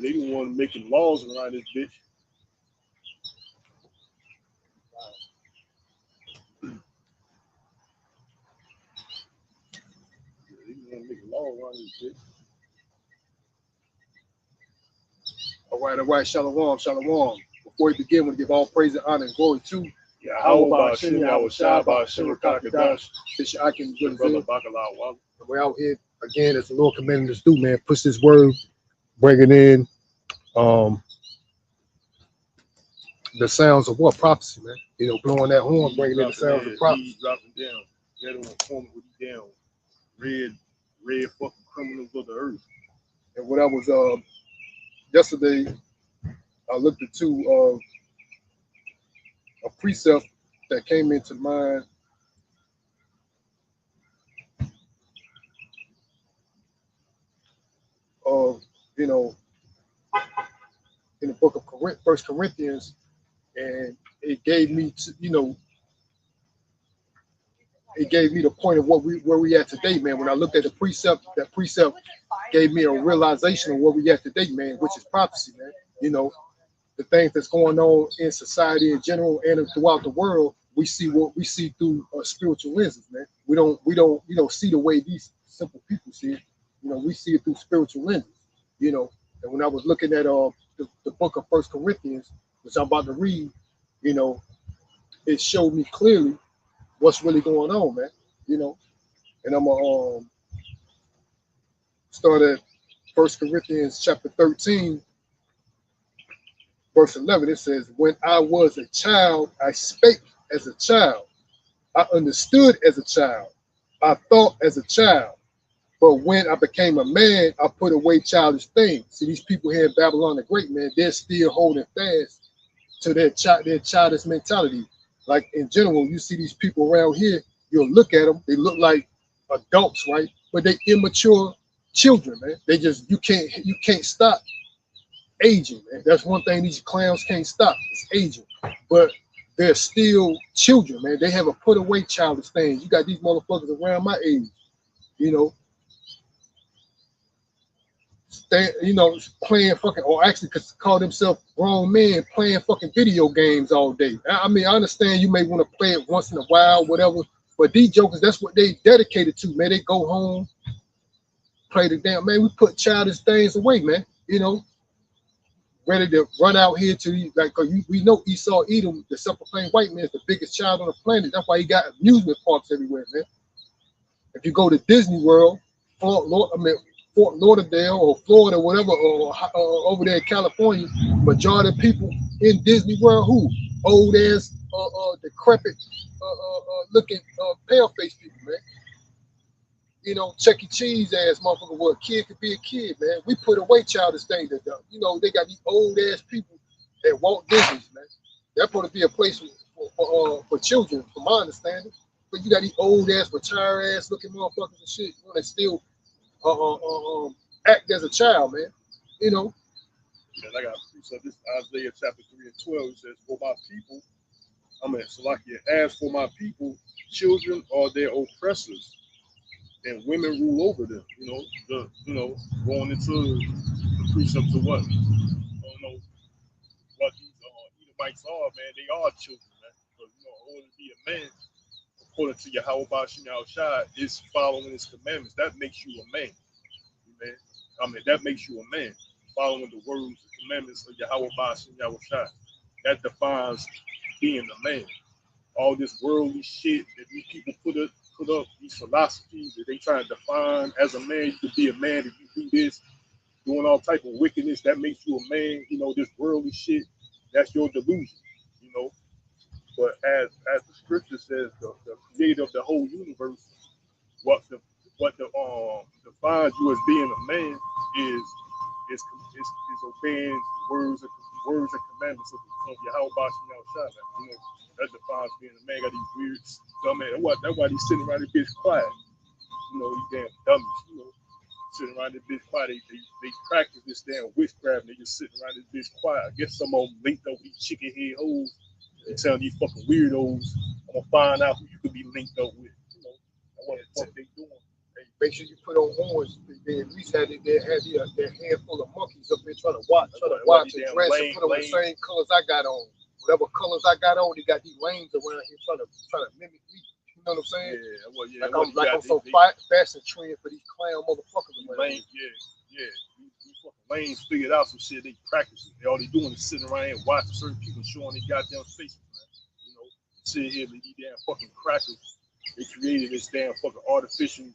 they the one making laws around this bitch. They the one making laws around this bitch. All right, shalom, shalom. Before we begin, we give all praise and honor and glory to Yeah, how about Shin Yahweh Shai about Shimmer Kakadash, Bishop Akin, brother Bacalao? we're out here again as the Lord commanded us to do, man. Push this word, bring it in. The sounds of what? Prophecy, man. You know, blowing that horn, bringing in the sounds of prophecy. Dropping down. Get on forming with you down. Red fucking criminals of the earth. And what I was yesterday, I looked into a precept that came into mind. Of, you know, in the book of First Corinthians, and it gave me, it gave me the point of where we at today, man. When I looked at the precept, that precept gave me a realization of where we at today, man, which is prophecy, man. You know, the things that's going on in society in general and throughout the world, we see what we see through spiritual lenses, man. We don't see the way these simple people see it. You know, we see it through spiritual lenses. You know, and when I was looking at the book of First Corinthians, which I'm about to read, you know, it showed me clearly what's really going on, man. You know, and I'm gonna start at First Corinthians chapter 13, verse 11. It says, "When I was a child, I spake as a child. I understood as a child. I thought as a child. But when I became a man, I put away childish things." See, these people here in Babylon the Great, man, they're still holding fast to their childish mentality. Like in general, you see these people around here, you'll look at them, they look like adults, right? But they immature children, man. They just you can't stop aging, man. That's one thing these clowns can't stop. It's aging. But they're still children, man. They haven't put away childish things. You got these motherfuckers around my age, you know, playing fucking, or actually could call themselves grown men playing fucking video games all day. I mean, I understand you may want to play it once in a while, whatever, but these jokers, that's what they dedicated to, man. They go home, play the damn, man, we put childish things away, man, you know, ready to run out here to, like, cause we know Esau Edom, the self-proclaimed white man, is the biggest child on the planet. That's why he got amusement parks everywhere, man. If you go to Disney World, Fort Lauderdale or Florida, whatever, or over there in California, majority of people in Disney World, who old ass, decrepit, looking, pale faced people, man. You know, Chuck E. Cheese ass motherfucker. Where a kid could be a kid, man. We put away childish things. That you know, they got these old ass people at Walt Disney's, man. That's going to be a place for children, from my understanding. But you got these old ass, retired ass looking motherfuckers and shit, you know, that still act as a child, man. You know. And I got so this Isaiah chapter 3 and 12. It says, "For my people, Salakia, as for my people, children are their oppressors, and women rule over them." Going into the precepts of what? I don't know what these Edomites are, man. They are children, man. Because in order to be a man, according to Yahweh Bashim Shai, is following his commandments. That makes you a man. Man. That makes you a man. Following the words and commandments of Yahweh Bashim Shai. That defines being a man. All this worldly shit that these people put up, these philosophies that they try to define as a man. You could be a man if you do this, doing all type of wickedness, that makes you a man. This worldly shit, that's your delusion, you know. But as the scripture says, the creator of the whole universe, what defines you as being a man is obeying words and commandments of Yahweh Bashim Shai. That defines being a man. Got these weird dumb man. That's why he's sitting around this bitch quiet. These damn dummies, sitting around this bitch quiet. They practice this damn witchcraft and they just sitting around this bitch quiet. I guess some of them linked up with these chicken head hoes and telling these fucking weirdos, I'm gonna find out who you could be linked up with. That's what the fuck they doing. Hey, make sure you put on horns. They at least had their handful of monkeys up there trying to watch and dress and put on the same colors I got on. Whatever colors I got on, they got these lanes around here trying to mimic me. You know what I'm saying? Yeah, well, yeah. Like I'm so fashion trend for these clown motherfuckers. These fucking lanes figured out some shit. They practice it. All they doing is sitting around here and watching certain people showing their goddamn faces, man. You know, sitting here with these damn fucking crackers. They created this damn fucking artificial.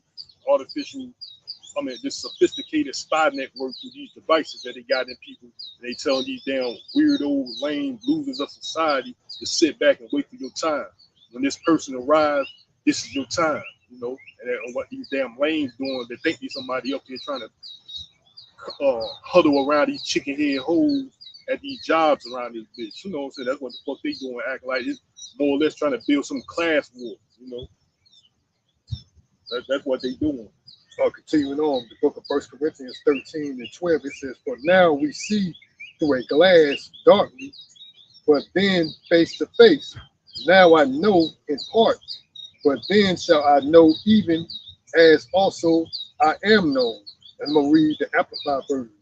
This sophisticated spy network through these devices that they got in people. They telling these damn weirdo, lame losers of society to sit back and wait for your time. When this person arrives, this is your time, you know. And what these damn lames doing, they think there's somebody up here trying to huddle around these chicken head holes at these jobs around this bitch. You know what I'm saying? That's what the fuck they doing, acting like it's more or less trying to build some class war, you know. That's what they doing. Continuing on, the book of 1 Corinthians 13 and 12, it says, "For now we see through a glass darkly, but then face to face. Now I know in part, but then shall I know even as also I am known." And I'm going to read the Amplified version.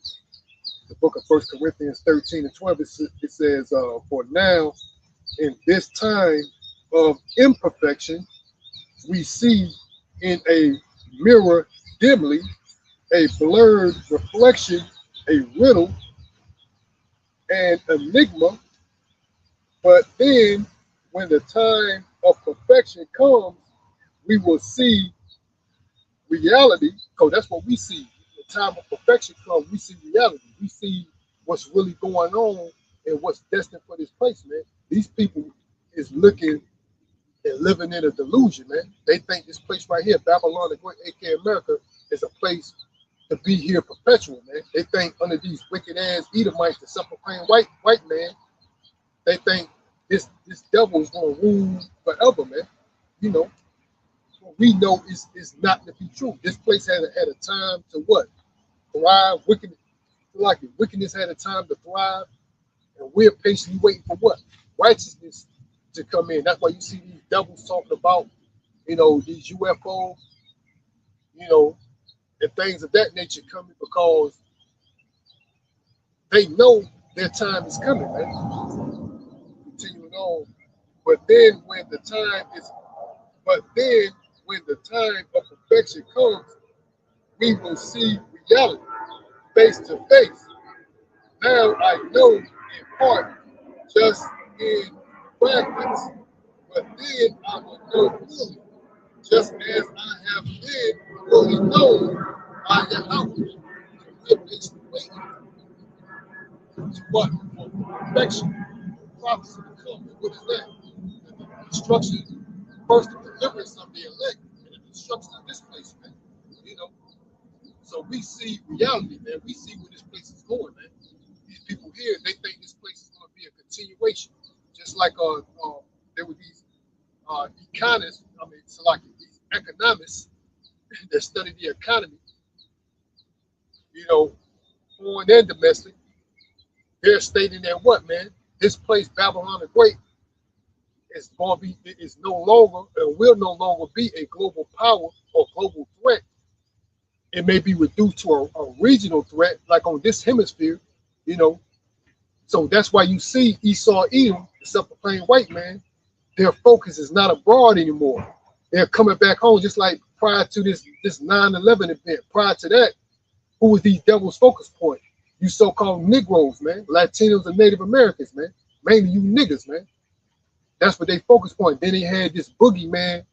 The book of 1 Corinthians 13 and 12, it says, "For now, in this time of imperfection, we see in a mirror dimly, a blurred reflection, a riddle, an enigma. But then, when the time of perfection comes, we will see reality, because that's what we see. The time of perfection comes, we see reality. We see what's really going on and what's destined for this place, man. These people is looking and living in a delusion, man. They think this place right here, Babylon the Great, aka America, is a place to be here perpetual, man. They think under these wicked ass Edomites, the self-proclaimed white man, they think this devil is gonna rule forever, man. You know, we know it's not to be true. This place had a time to what? Thrive. Wickedness had a time to thrive, and we're patiently waiting for what? Righteousness to come in. That's why you see these devils talking about, you know, these UFOs, you know, and things of that nature coming, because they know their time is coming, man. Continuing on. But then when the time of perfection comes, we will see reality face to face. Now I know in part, just in fragments, but then I will know fully, just as I have been fully known by Yahweh. We're patiently waiting to what? For perfection, prophecy to come. And what is that? The destruction, first the deliverance of the elect, and the destruction of this place, man. You know. So we see reality, man. We see where this place is going, man. These people here, they think this place is going to be a continuation. Just like there were these economists, it's like these economists that study the economy, you know, foreign and domestic. They're stating that what, man, this place, Babylon the Great, is no longer and will no longer be a global power or global threat. It may be reduced to a regional threat, like on this hemisphere, you know. So that's why you see Esau Edom, the self-proclaimed white man, their focus is not abroad anymore. They're coming back home, just like prior to this 9/11 event. Prior to that, who was these devils' focus point? You so-called Negroes, man, Latinos and Native Americans, man. Mainly you niggas, man. That's what they focus point. Then they had this boogeyman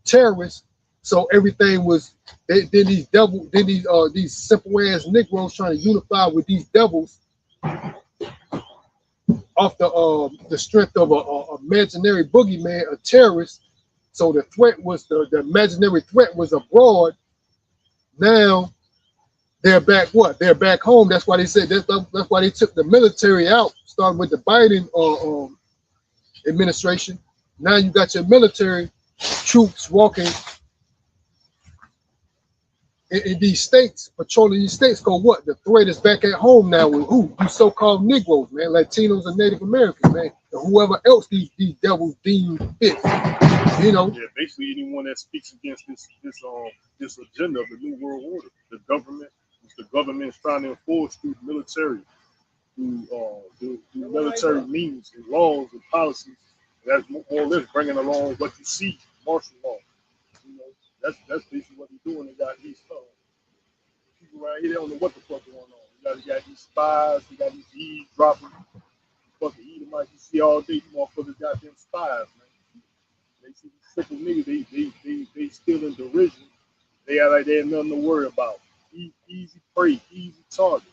terrorists. So everything was these simple ass Negroes trying to unify with these devils off the strength of a imaginary boogeyman, a terrorist. So the threat was the imaginary threat was abroad. Now they're back. What? They're back home. That's why they said that's why they took the military out. Starting with the Biden administration. Now you got your military troops walking in these states, patrolling these states. Go what? The threat is back at home now with who? You so-called Negroes, man, Latinos and Native Americans, man, and whoever else these devils deem fit. You know, Yeah, basically anyone that speaks against this agenda of the new world order, the government, which the government is trying to enforce through the military, through military means and laws and policies. That's more or less bringing along what you see, martial law. You know, that's basically what they're doing. They got these people right here. They don't know what the fuck going on. You got these spies. You got these eavesdroppers. Fucking Edomites you see all day. You motherfuckers got them spies, man. They see these simple niggas. They still in derision. They act like they have nothing to worry about. Easy prey, easy target.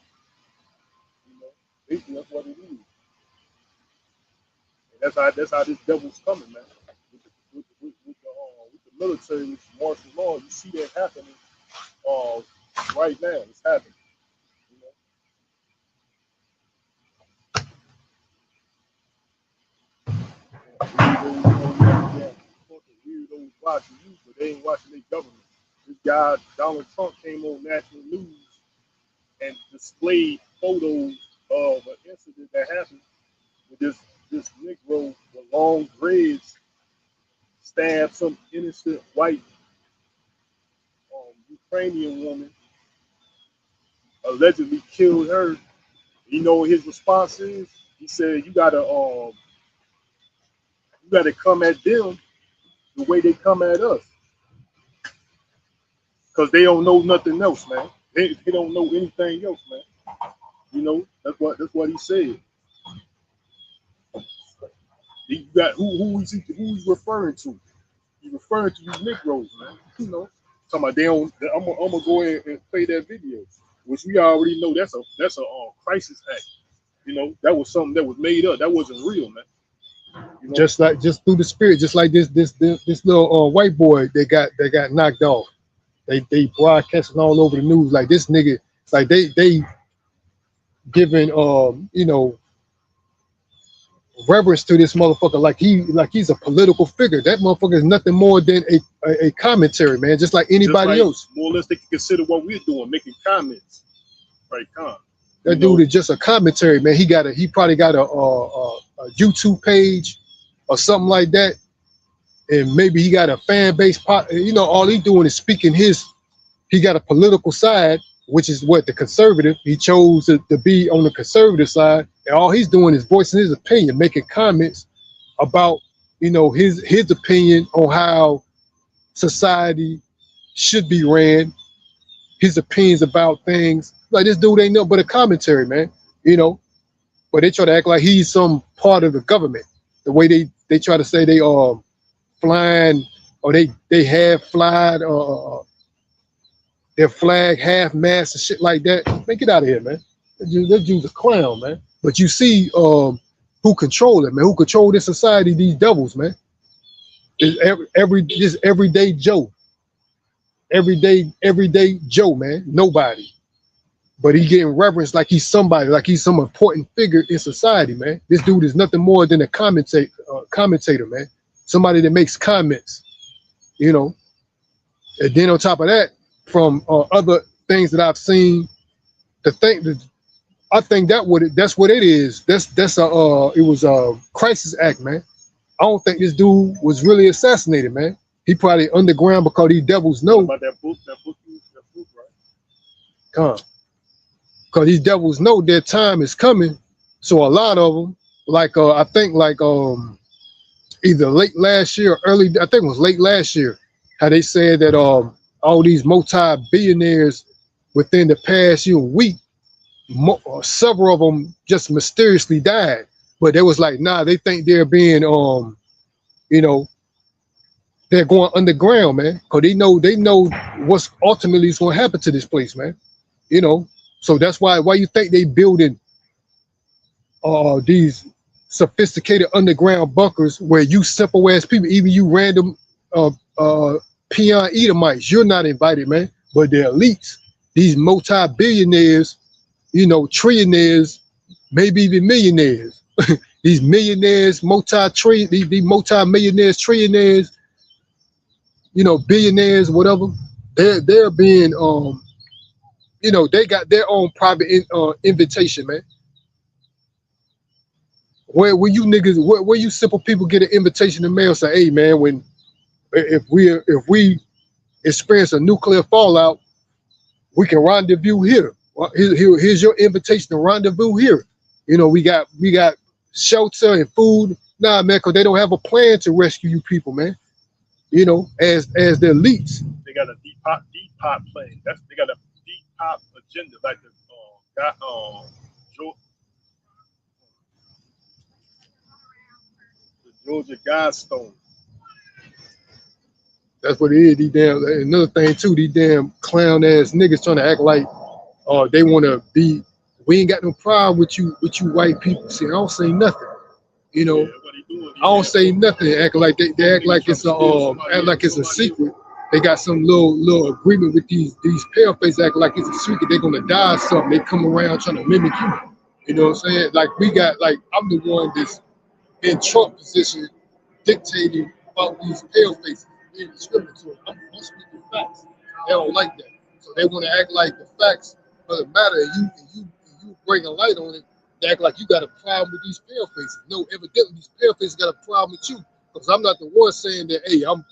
You know, basically that's what it is. And that's how this devil's coming, man. With the military, with the martial law, you see that happening right now. It's happening. Weirdos watching you, but they ain't watching their government. This guy, Donald Trump, came on national news and displayed photos of an incident that happened with this Negro with long dreads stabbed some innocent white Ukrainian woman, allegedly killed her. You know what his response is? He said, "You gotta come at them the way they come at us, because they don't know nothing else, man. They don't know anything else, man. You know, that's what he said. You got who he's referring to? He's referring to these Negroes, man. You know, talking about they don't. I'm gonna go ahead and play that video, which we already know that's a crisis act. You know, that was something that was made up. That wasn't real, man. You know? Just through the spirit, just like this little white boy that got knocked off. They broadcasting all over the news like this nigga, like they giving you know, reverence to this motherfucker like he's a political figure. That motherfucker is nothing more than a commentary, man, just like anybody else. More or less they can consider what we're doing, making comments. Right, that dude is just a commentary, man. He probably got a YouTube page or something like that, and maybe he got a fan base. You know, all he's doing is speaking he got a political side, which is what the conservative. He chose to be on the conservative side, and all he's doing is voicing his opinion, making comments about, you know, his opinion on how society should be ran, his opinions about things. Like, this dude ain't nothing but a commentary, man. You know, but they try to act like he's some part of the government. The way they try to say they are flying, or they have flied their flag half mast and shit like that. Man, get out of here, man. That dude's a clown, man. But you see who control it, man. Who control this society? These devils, man. It's everyday Joe. Everyday Joe, man. Nobody. But he getting reverenced like he's somebody, like he's some important figure in society, man. This dude is nothing more than a commentator, man. Somebody that makes comments, you know. And then on top of that, from other things that I've seen, I think that's what it is. It was a crisis act, man. I don't think this dude was really assassinated, man. He probably underground because these devils know. About that book, right? Because these devils know their time is coming. So a lot of them, like I think like either late last year or early, I think it was late last year, how they said that all these multi-billionaires within the past week, several of them just mysteriously died. But they was like, nah, they think they're being you know, they're going underground, man, because they know what's ultimately is going to happen to this place, man. You know, so that's why you think they building these sophisticated underground bunkers where you simple ass people, even you random peon Edomites, you're not invited, man. But the elites, these multi-billionaires, you know, trillionaires, maybe even millionaires, these millionaires, these multi-millionaires, trillionaires, you know, billionaires, whatever, they're being you know, they got their own private invitation, man. Where you niggas, where you simple people get an invitation to mail, say, hey man, when If we experience a nuclear fallout, we can rendezvous here. Here's your invitation to rendezvous here. You know, we got shelter and food. Nah, man, because they don't have a plan to rescue you people, man. You know, as the elites. They got a deep pop plan. They got a deep pop agenda, like the Georgia Guidestone. That's what it is. These damn, another thing too, these damn clown ass niggas trying to act like they want to be. We ain't got no problem with you white people. See, I don't say nothing. You know, I don't say nothing. Act like they act like it's a secret. They got some little agreement with these pale faces, act like it's a secret. They're gonna die or something. They come around trying to mimic you. You know what I'm saying? Like I'm the one that's in Trump position, dictating about these pale faces being discriminatory. I'm speaking facts. They don't like that, so they want to act like the facts doesn't matter. And you bring a light on it. They act like you got a problem with these pale faces. No, evidently these pale faces got a problem with you, because I'm not the one saying that. Hey, I'm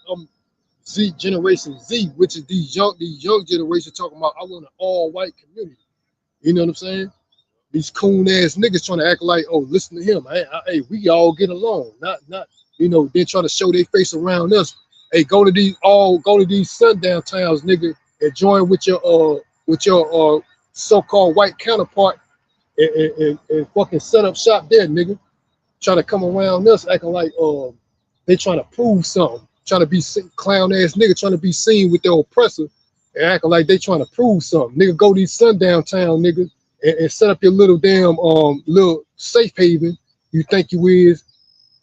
Z Generation Z, which is these young generations talking about. I want an all white community. You know what I'm saying? These coon ass niggas trying to act like, oh, listen to him. Hey, we all get along. Not you know, they trying to show their face around us. Hey, go to these sundown towns, nigga, and join with your so-called white counterpart and fucking set up shop there, nigga. Trying to come around us acting like they trying to prove something. Trying to be clown ass nigga trying to be seen with their oppressor and acting like they trying to prove something. Nigga, go to these sundown town, nigga, and set up your little damn little safe haven. You think you is.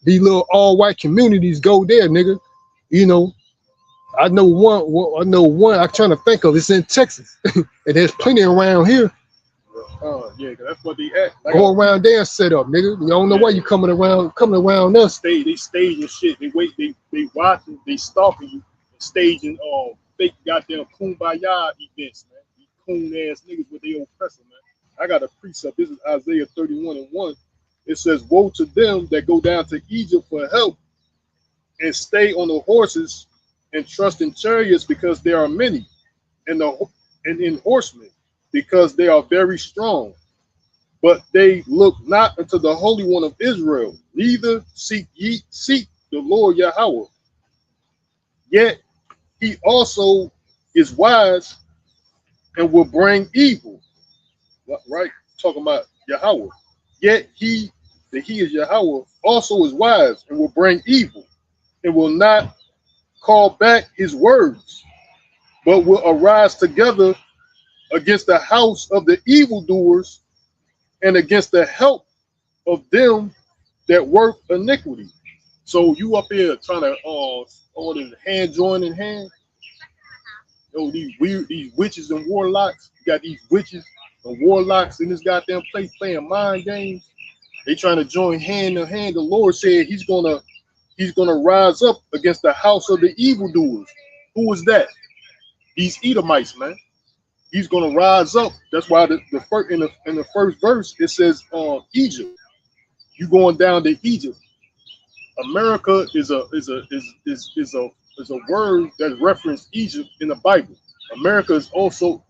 These little all white communities, go there, nigga. You know, I know one I'm trying to think of. It's in Texas. And there's plenty around here. Yeah, that's what they act. Go around there and set up, nigga. You don't know why you coming around us. They staging shit. They watching, they stalking you, staging fake goddamn kumbaya events, man. These coon ass niggas with their oppressor, man. I got a precept. This is Isaiah 31:1. It says, "Woe to them that go down to Egypt for help and stay on the horses and trust in chariots, because there are many, and in horsemen, because they are very strong. But they look not unto the Holy One of Israel, neither seek the Lord Yahweh. Yet he also is wise and will bring evil." Right? Talking about Yahweh. Yet he is Yahweh, also is wise and will bring evil, and will not call back his words, but will arise together against the house of the evildoers and against the help of them that work iniquity. So you up here trying to hand join in hand. These witches and warlocks. You got these witches and warlocks in this goddamn place playing mind games. They trying to join hand in hand. The Lord said he's gonna rise up against the house of the evildoers. Who is that? These Edomites, man. He's gonna rise up. That's why in the first verse it says Egypt. You going down to Egypt. America is a word that references Egypt in the Bible. America is also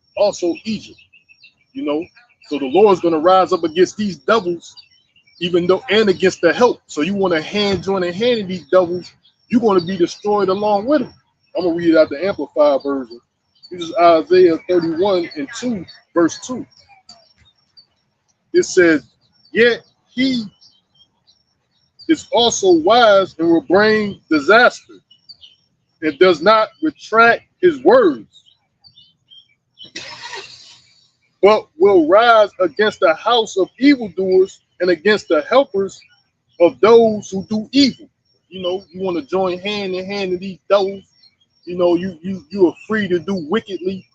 Egypt. You know, so the Lord's gonna rise up against these devils, and against the help. So you want to join a hand in these devils, you're going to be destroyed along with them. I'm gonna read it out the Amplified version. This is Isaiah 31:2, verse 2. It says, "Yet he is also wise and will bring disaster, and does not retract his words, but will rise against the house of evildoers and against the helpers of those who do evil." You know, you want to join hand in hand in these devils. You know, you are free to do wickedly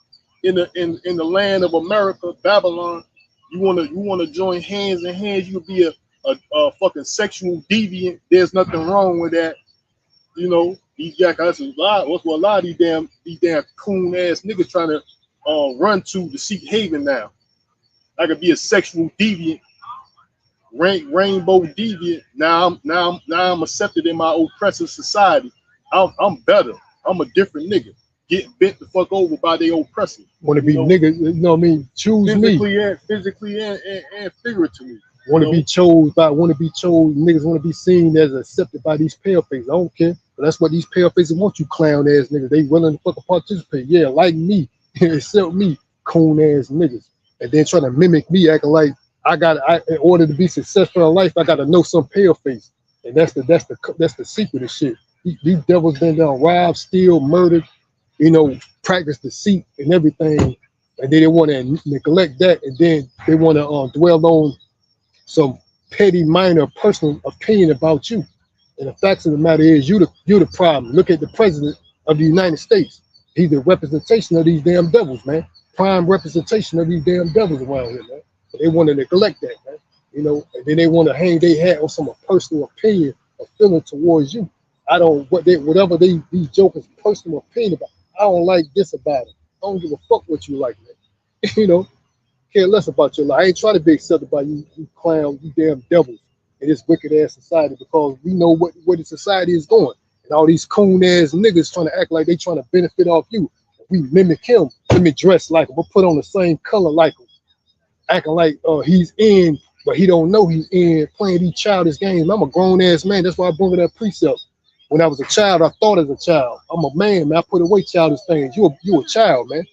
in the land of America, Babylon. You want to join hands in hands. You'll be a fucking sexual deviant. There's nothing wrong with that. You know, these jackasses, what's what a lot of these damn coon ass niggas trying to run to seek haven now. I could be a sexual deviant, rainbow deviant. Now I'm accepted in my oppressive society. I'm better. I'm a different nigga. Getting bent the fuck over by their oppressors. Want to be niggas, you know what I mean? Choose me. Physically and figuratively. Want to be chose. Niggas want to be seen as accepted by these pale faces. I don't care. But that's what these pale faces want, you clown ass niggas. They willing to fucking participate. Yeah, like me. Accept me, coon ass niggas. And then trying to mimic me, acting like in order to be successful in life, I gotta know some pale face. And that's the secret of shit. These devils been down, robbed, steal, murdered, you know, practice deceit and everything. And then they want to neglect that, and then they want to dwell on some petty, minor, personal opinion about you. And the facts of the matter is, you're the problem. Look at the president of the United States. He's the representation of these damn devils, man. Prime representation of these damn devils around here, man. But they want to neglect that, man. You know, and then they want to hang their hat on some personal opinion or feeling towards you. Whatever these jokers' personal opinion about. I don't like this about it. I don't give a fuck what you like, man. You know, care less about your life. I ain't trying to be accepted by you clowns, you damn devils in this wicked ass society, because we know where the society is going. And all these coon ass niggas trying to act like they trying to benefit off you. We mimic him. Let me dress like him. We'll put on the same color like him. Acting like he's in, but he don't know he's in, playing these childish games. I'm a grown ass man. That's why I brought that precept. When I was a child, I thought as a child. I'm a man, man. I put away childish things. You a child, man.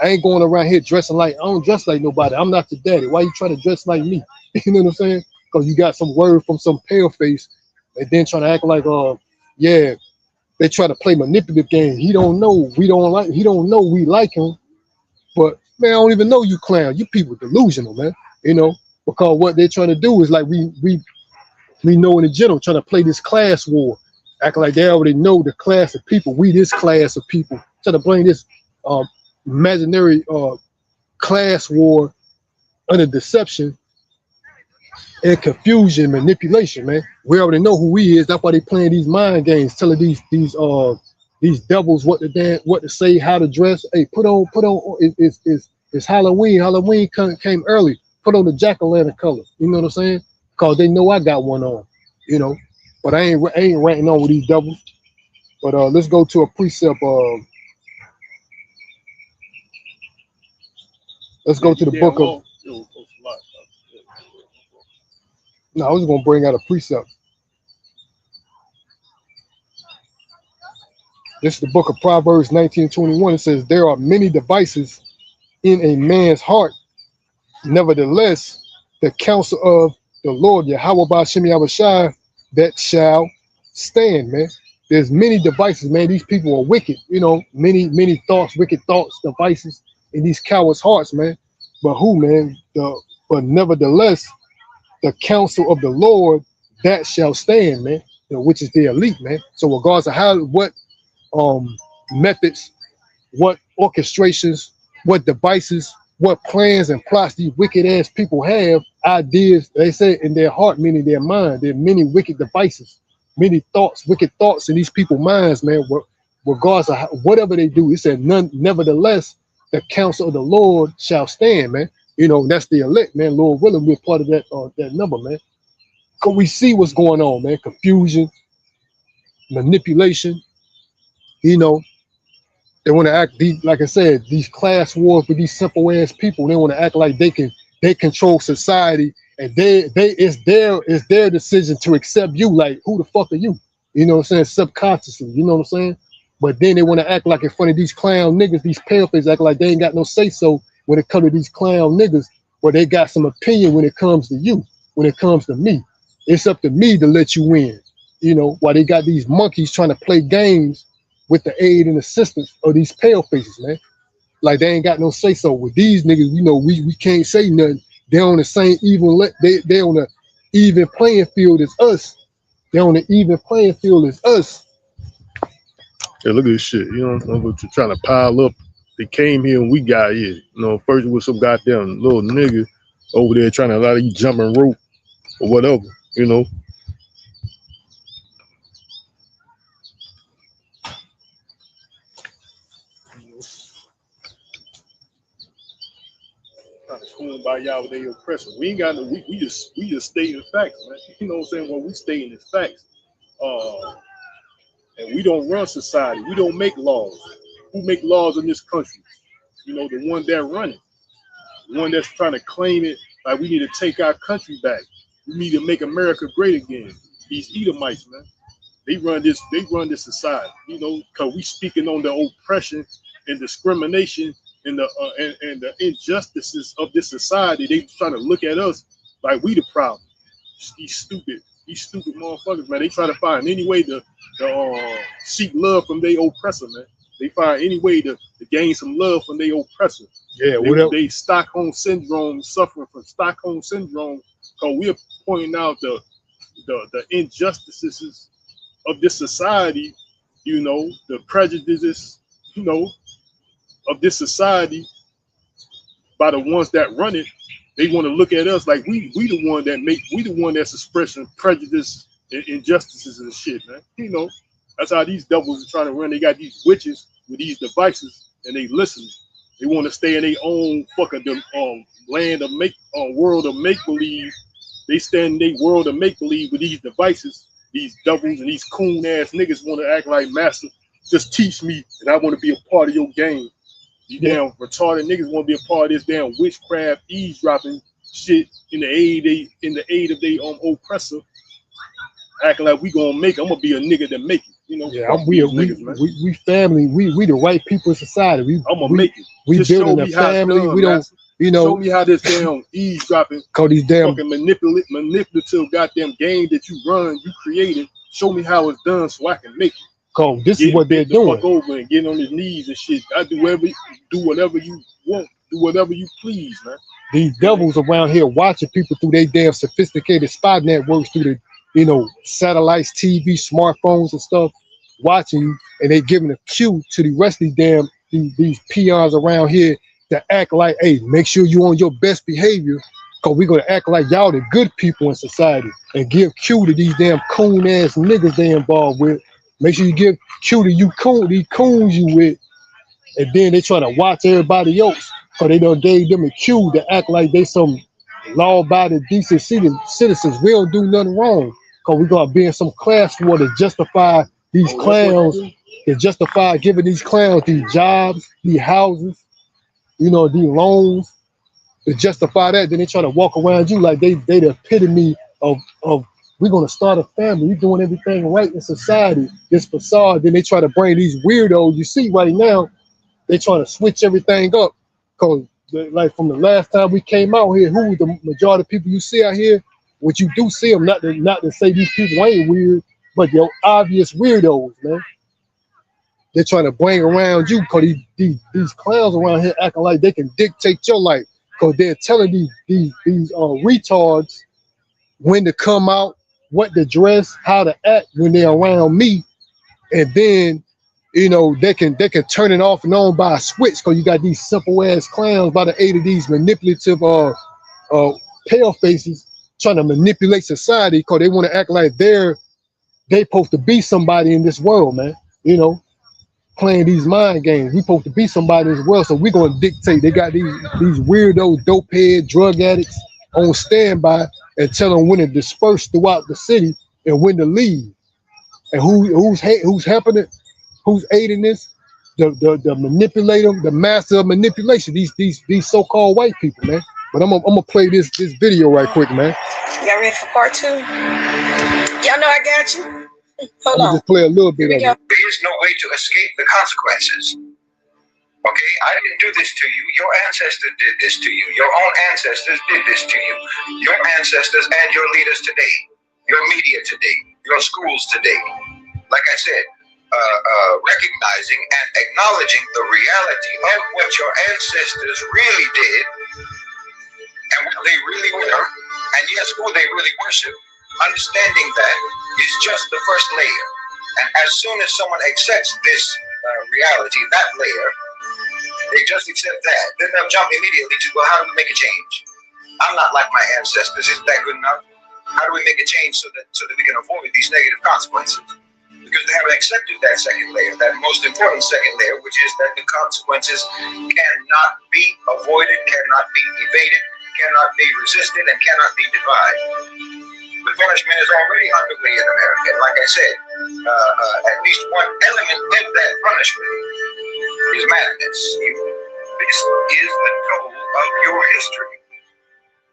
I ain't going around here dressing like, I don't dress like nobody. I'm not your daddy. Why you trying to dress like me? You know what I'm saying? Because you got some word from some pale face and then trying to act like, yeah, they try to play manipulative games. He don't know he don't know we like him. But man, I don't even know you clown. You people delusional, man. You know, because what they're trying to do is like we know in the general, trying to play this class war. Act like they already know the class of people. We this class of people. Trying to bring this imaginary class war under deception and confusion, manipulation, man. We already know who he is. That's why they playing these mind games, telling these devils what to say, how to dress. Hey, put on. It's Halloween. Halloween came early. Put on the jack-o'-lantern color. You know what I'm saying? Because they know I got one on. You know, but I ain't ranting on with these devils. But let's go to a precept. Let's go to the book of. No, I was gonna bring out a precept. This is the book of Proverbs 19:21. It says, "There are many devices in a man's heart. Nevertheless, the counsel of the Lord, Yahweh Ba'Shem Yahushua, that shall stand," man. There's many devices, man. These people are wicked, you know, many thoughts, wicked thoughts, devices in these cowards' hearts, man. But who, man? But nevertheless, the counsel of the Lord, that shall stand, man. You know, which is the elite, man. So regardless of what methods, what orchestrations, what devices, what plans and plots these wicked ass people have, ideas, they say in their heart, meaning their mind, there are many wicked devices, many thoughts, wicked thoughts in these people's minds, man. Regardless of whatever they do, it said, nevertheless, the counsel of the Lord shall stand, man. You know, that's the elect, man. Lord willing, we're part of that number, man. Because we see what's going on, man. Confusion, manipulation, you know. They want to act, like I said, these class wars with these simple ass people. They want to act like they control society, and it's their decision to accept you. Like, who the fuck are you? You know what I'm saying? Subconsciously, you know what I'm saying? But then they want to act like in front of these clown niggas, these pale faces, act like they ain't got no say so when it comes to these clown niggas, where they got some opinion when it comes to you, when it comes to me. It's up to me to let you win. You know, while they got these monkeys trying to play games with the aid and assistance of these pale faces, man. Like they ain't got no say so. With these niggas, you know, we can't say nothing. They're on the same they on the even playing field as us. They're on the even playing field as us. Hey, look at this shit. You know what you're trying to pile up. They came here and we got here. You know, first with some goddamn little nigga over there trying to allow you jumping rope or whatever, you know. Trying to cool by y'all with their oppressor. We ain't got no, we just stating facts, man. You know what I'm saying? When we stating the facts, And we don't run society. We don't make laws. Who make laws in this country? You know, the one that run it. The one that's trying to claim it like we need to take our country back. We need to make America great again. These Edomites, man. They run this society, you know, because we speaking on the oppression and discrimination and the injustices of this society. They trying to look at us like we the problem. These stupid motherfuckers, man. They try to find any way to seek love from their oppressor, man. They find any way to gain some love from their oppressor. Yeah, they Stockholm syndrome, suffering from Stockholm syndrome, because we're pointing out the injustices of this society, you know, the prejudices, you know, of this society by the ones that run it. They want to look at us like we the one that's expressing prejudice and injustices and shit, man. You know, that's how these devils are trying to run. They got these witches with these devices and they listen. They want to stay in their own fucking land of world of make believe. They stand in their world of make believe with these devices. These devils and these coon ass niggas want to act like master. Just teach me, and I want to be a part of your game. You damn retarded niggas want to be a part of this damn witchcraft eavesdropping shit in the aid of their oppressor. Acting like we gonna make it. I'm gonna be a nigga that make it. You know, yeah, we family. We the right people in society. I'm gonna make it. We building a family. Done, we don't. master. You know, show me how this damn eavesdropping, call these damn fucking manipulative goddamn game that you run, you created. Show me how it's done so I can make it. Cause this is what they're doing. Fuck over and get on his knees and shit. I do whatever you want, do whatever you please, man. These devils around here watching people through their damn sophisticated spy networks, through the, you know, satellites, TV, smartphones and stuff, watching you, and they giving a cue to the rest of these peons around here to act like, hey, make sure you on your best behavior, because we're gonna act like y'all the good people in society and give cue to these damn coon ass niggas they involved with. Make sure you give cue to these coons you with, and then they try to watch everybody else, because they done gave them a cue to act like they some law-abiding, decent citizens. We don't do nothing wrong, because we're gonna be in some class war to justify these clowns, to justify giving these clowns these jobs, these houses, you know, these loans, to justify that. Then they try to walk around you like they the epitome of we're gonna start a family, we're doing everything right in society, this facade. Then they try to bring these weirdos you see right now. They trying to switch everything up, because like from the last time we came out here, who was the majority of people you see out here? What you do see them, not to say these people ain't weird, but they're obvious weirdos, man. They're trying to bring around you, because these clowns around here acting like they can dictate your life, because they're telling these retards when to come out, what to dress, how to act when they're around me, and then, you know, they can turn it off and on by a switch, because you got these simple ass clowns by the aid of these manipulative pale faces trying to manipulate society, because they want to act like they supposed to be somebody in this world, man. You know, playing these mind games. We supposed to be somebody as well, so we're gonna dictate. They got these weirdo dope head drug addicts on standby and tell them when to disperse throughout the city and when to leave. And who's helping it? Who's aiding this? The manipulator, the master of manipulation. These so-called white people, man. But I'm gonna play this video right quick, man. Y'all ready for part 2? Y'all know I got you. Hold on. Just play a little bit of it. There is no way to escape the consequences. Okay, I didn't do this to you. Your ancestors did this to you. Your own ancestors did this to you. Your ancestors and your leaders today, your media today, your schools today. Like I said, recognizing and acknowledging the reality of what your ancestors really did and what they really were, and yes, who they really worship. Understanding that is just the first layer. And as soon as someone accepts this reality, that layer, they just accept that. Then they'll jump immediately to, well, how do we make a change? I'm not like my ancestors. Isn't that good enough? How do we make a change so that we can avoid these negative consequences? Because they haven't accepted that second layer, that most important second layer, which is that the consequences cannot be avoided, cannot be evaded, cannot be resisted, and cannot be defied. But punishment is already underway in America. And like I said, at least one element of that punishment is madness. This is the toll of your history.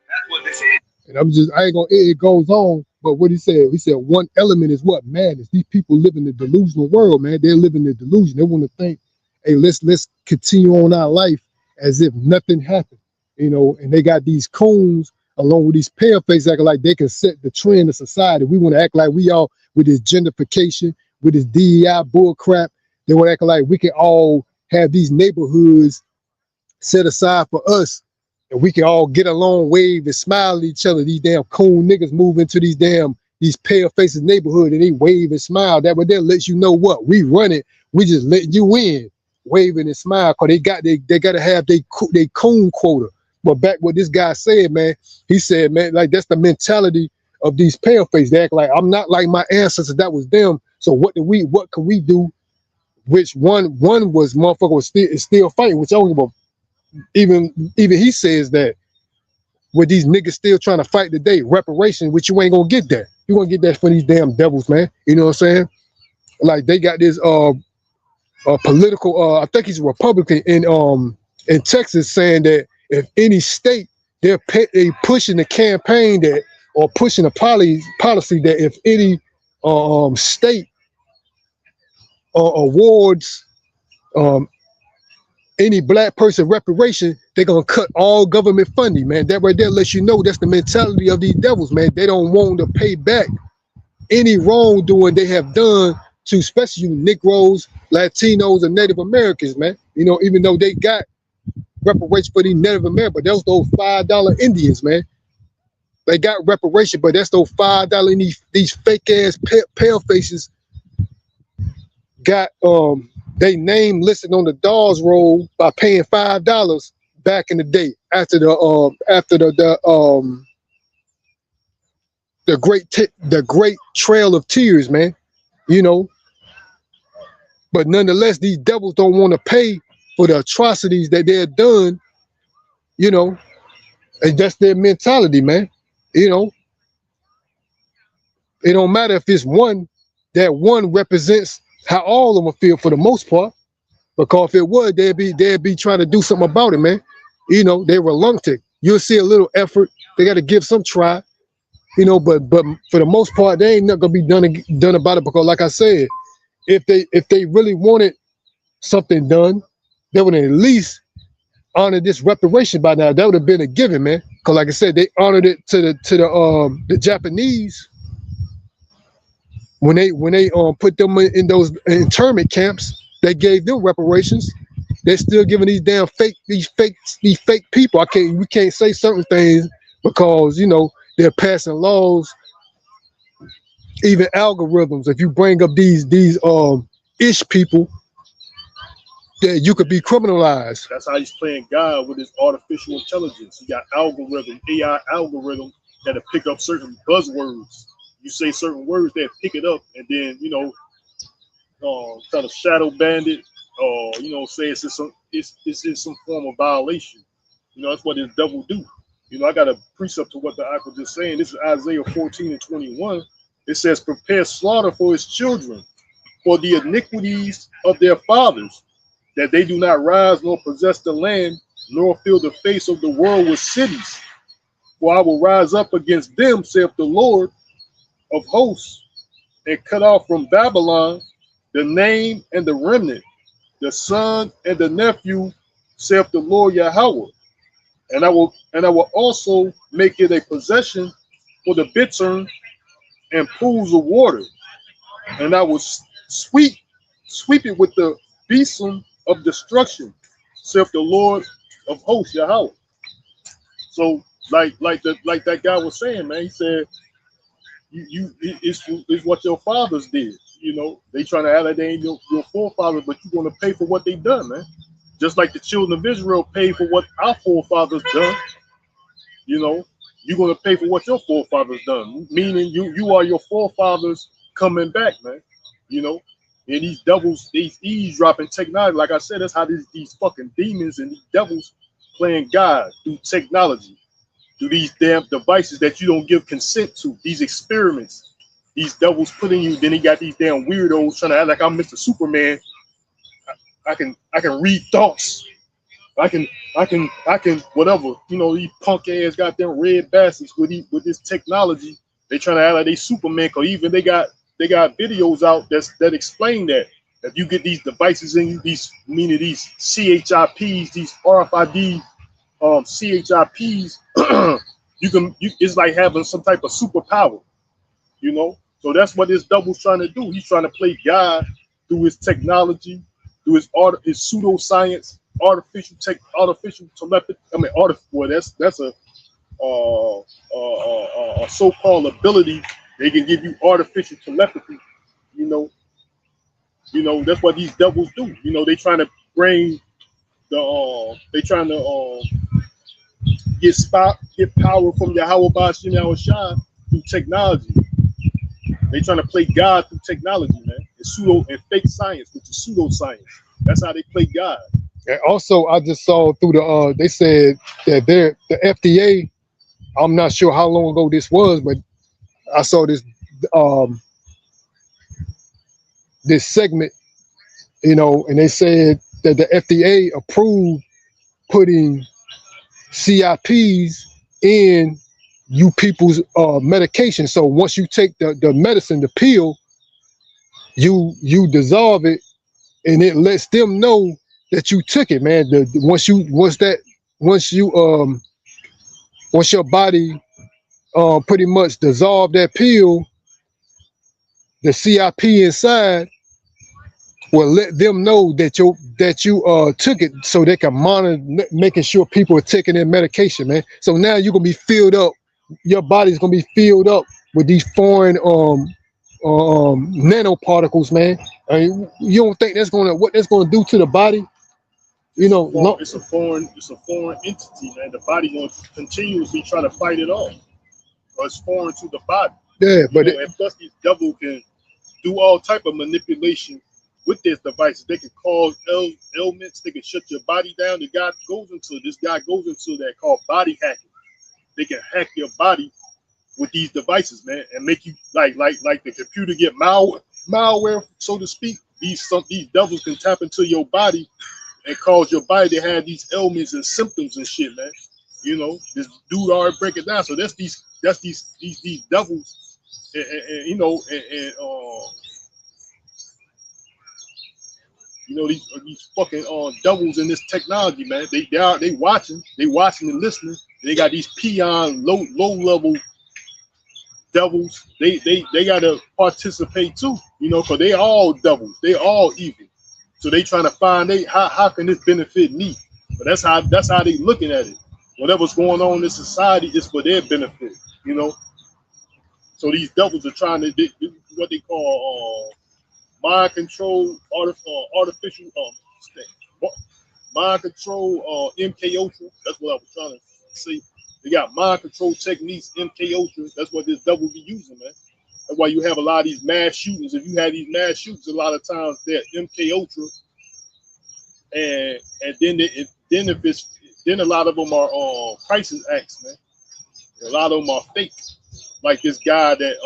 That's what this is. And I ain't gonna, it goes on, but what he said one element is what? Madness. These people live in the delusional world, man. They're living the delusion. They want to think, hey, let's continue on our life as if nothing happened, you know, and they got these coons along with these pale faces acting like they can set the trend of society. We want to act like we all, with this gentrification, with this DEI bull crap, they want to act like we can all have these neighborhoods set aside for us, and we can all get along, wave and smile at each other. These damn coon niggas move into these pale faces neighborhood and they wave and smile. That would then let you know what? We run it. We just letting you in, waving and smile, because they got to have they coon quota. But back what this guy said, man, he said, man, like that's the mentality of these pale faces. They act like I'm not like my ancestors, that was them. So what can we do? Which one was motherfucker was still fighting, which I don't give a. Even he says that with these niggas still trying to fight today, reparation, which you ain't gonna get that. You gonna get that for these damn devils, man. You know what I'm saying? Like they got this political, I think he's a Republican in Texas, saying that if any state they pushing the campaign that, or pushing a policy that if any state awards any black person reparation, they're gonna cut all government funding, man. That right there lets you know that's the mentality of these devils, man. They don't want to pay back any wrongdoing they have done to, especially you Negroes, Latinos, and Native Americans, man. You know, even though they got reparations for these Native Americans, but those $5 Indians, man. They got reparation, but that's those $5 in these fake ass pale faces got they name listed on the Dawes roll by paying $5 back in the day after the great trail of tears, man. You know, but nonetheless, these devils don't want to pay for the atrocities that they're done. You know, and that's their mentality, man. You know, it don't matter if it's one. That one represents how all of them feel for the most part, because if it would, they'd be trying to do something about it, man. You know, they're reluctant. You'll see a little effort. They got to give some try, you know. But for the most part, they ain't not gonna be done about it, because, like I said, if they really wanted something done, they would at least honor this reparation by now. That would have been a given, man. Because, like I said, they honored it to the Japanese. When they put them in those internment camps, they gave them reparations. They're still giving these damn fake people. We can't say certain things because, you know, they're passing laws, even algorithms. If you bring up these ish people, that you could be criminalized. That's how he's playing God with his artificial intelligence. He got AI algorithm that'll pick up certain buzzwords. You say certain words, they pick it up, and then, you know, kind of shadow ban it, or, you know, say it's in some form of violation. You know, that's what this devil do. You know, I got a precept to what the act was just saying. This is Isaiah 14:21. It says, prepare slaughter for his children, for the iniquities of their fathers, that they do not rise nor possess the land, nor fill the face of the world with cities. For I will rise up against them, saith the Lord of hosts, and cut off from Babylon the name and the remnant, the son and the nephew, saith the Lord Yahweh. And I will also make it a possession for the bittern and pools of water, and I will sweep it with the besom of destruction, saith the Lord of hosts Yahweh. So like that guy was saying, man, he said, it's what your fathers did. You know, they trying to act like they ain't your forefathers, but you're going to pay for what they done, man. Just like the children of Israel paid for what our forefathers done. You know, you're going to pay for what your forefathers done. Meaning you are your forefathers coming back, man. You know, and these devils, these eavesdropping technology. Like I said, that's how these fucking demons and these devils playing God through technology, through these damn devices that you don't give consent to, these experiments, these devils put in you. Then he got these damn weirdos trying to act like I'm Mr. Superman. I can read thoughts. I can whatever. You know, these punk ass goddamn red bastards with this technology. They trying to act like they Superman, cause even they got videos out that explain that if you get these devices in you, these CHIPs, these RFID CHIPs, it's like having some type of superpower, you know. So that's what this devil's trying to do. He's trying to play God through his technology, through his pseudoscience, artificial telepathy. I mean, that's a so-called ability. They can give you artificial telepathy, you know. That's what these devils do. You know, they trying to bring get power from Yahweh Ba'Shem Yahushua through technology. They trying to play God through technology, man. And fake science, which is pseudoscience. That's how they play God. And also, I just saw through they said that the FDA, I'm not sure how long ago this was, but I saw this this segment, you know, and they said that the FDA approved putting CIPs in you people's medication. So once you take the medicine, the pill, you dissolve it, and it lets them know that you took it, man. Once your body pretty much dissolve that pill, the CIP inside will let them know that you took it, so they can monitor, making sure people are taking their medication, man. So now you're gonna be filled up. Your body's gonna be filled up with these foreign nanoparticles, man. I mean, you don't think what that's gonna do to the body? You know, it's a foreign entity, man. The body going to continuously try to fight it off. But it's foreign to the body. Yeah, but and plus these devils can do all type of manipulation with this device. They can cause ailments. They can shut your body down. This guy goes into that called body hacking. They can hack your body with these devices, man, and make you like the computer get malware, so to speak. These devils can tap into your body and cause your body to have these ailments and symptoms and shit, man. You know, this dude already break it down. So that's these devils, and you know, you know, these fucking devils in this technology, man. They watching and listening. And they got these peon low level devils. They gotta participate too, you know, because they all devils. They all evil. So they trying to find how can this benefit me? But that's how they looking at it. Whatever's going on in this society is for their benefit, you know. So these devils are trying to do what they call mind control, artificial mind control, MK Ultra. That's what I was trying to say. They got mind control techniques, MK Ultra. That's what this devil be using, man. That's why you have a lot of these mass shootings. If you have these mass shootings, a lot of times they're MK Ultra, and then a lot of them are crisis acts, man. A lot of them are fake. Like this guy that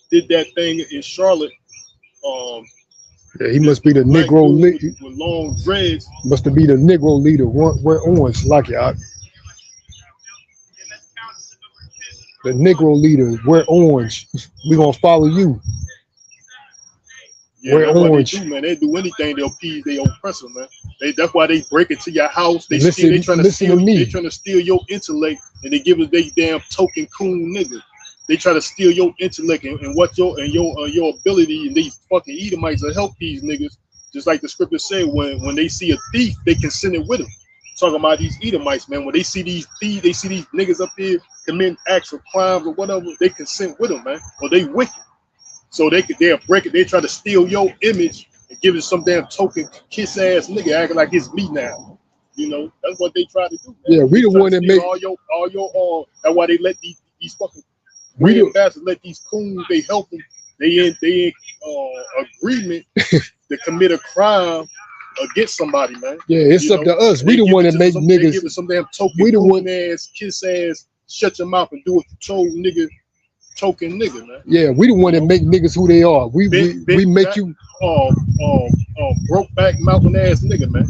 did that thing in Charlotte. Yeah, he must be the Negro leader with long dreads. Must be the Negro leader. Wear orange, like y'all. The Negro leader, wear orange. We gonna follow you. Yeah, wear orange. They do, man. They do anything to appease their oppressor, man. That's why they break into your house. They trying to steal your intellect, and they give us they damn token coon nigga. They try to steal your intellect and what your ability, and these fucking Edomites will help these niggas. Just like the scripture said, when they see a thief, they can send it with him. Talking about these Edomites, man. When they see these thieves, they see these niggas up here committing acts of crimes or whatever, they consent with them, man. Or they wicked. So they'll break it. They try to steal your image and give it some damn token kiss ass nigga acting like it's me now. You know, that's what they try to do, man. Yeah, we the one that make all your that's why they let these fucking real bastards let these coons, they help them. They in agreement to commit a crime against somebody, man. Yeah, it's up to us. We the one that make They give niggas. it some damn token, We the one. ass, kiss ass, shut your mouth and do what you told nigga, token nigga, man. Yeah, we the one that make niggas who they are. We make back, you. Broke back mountain ass nigga, man.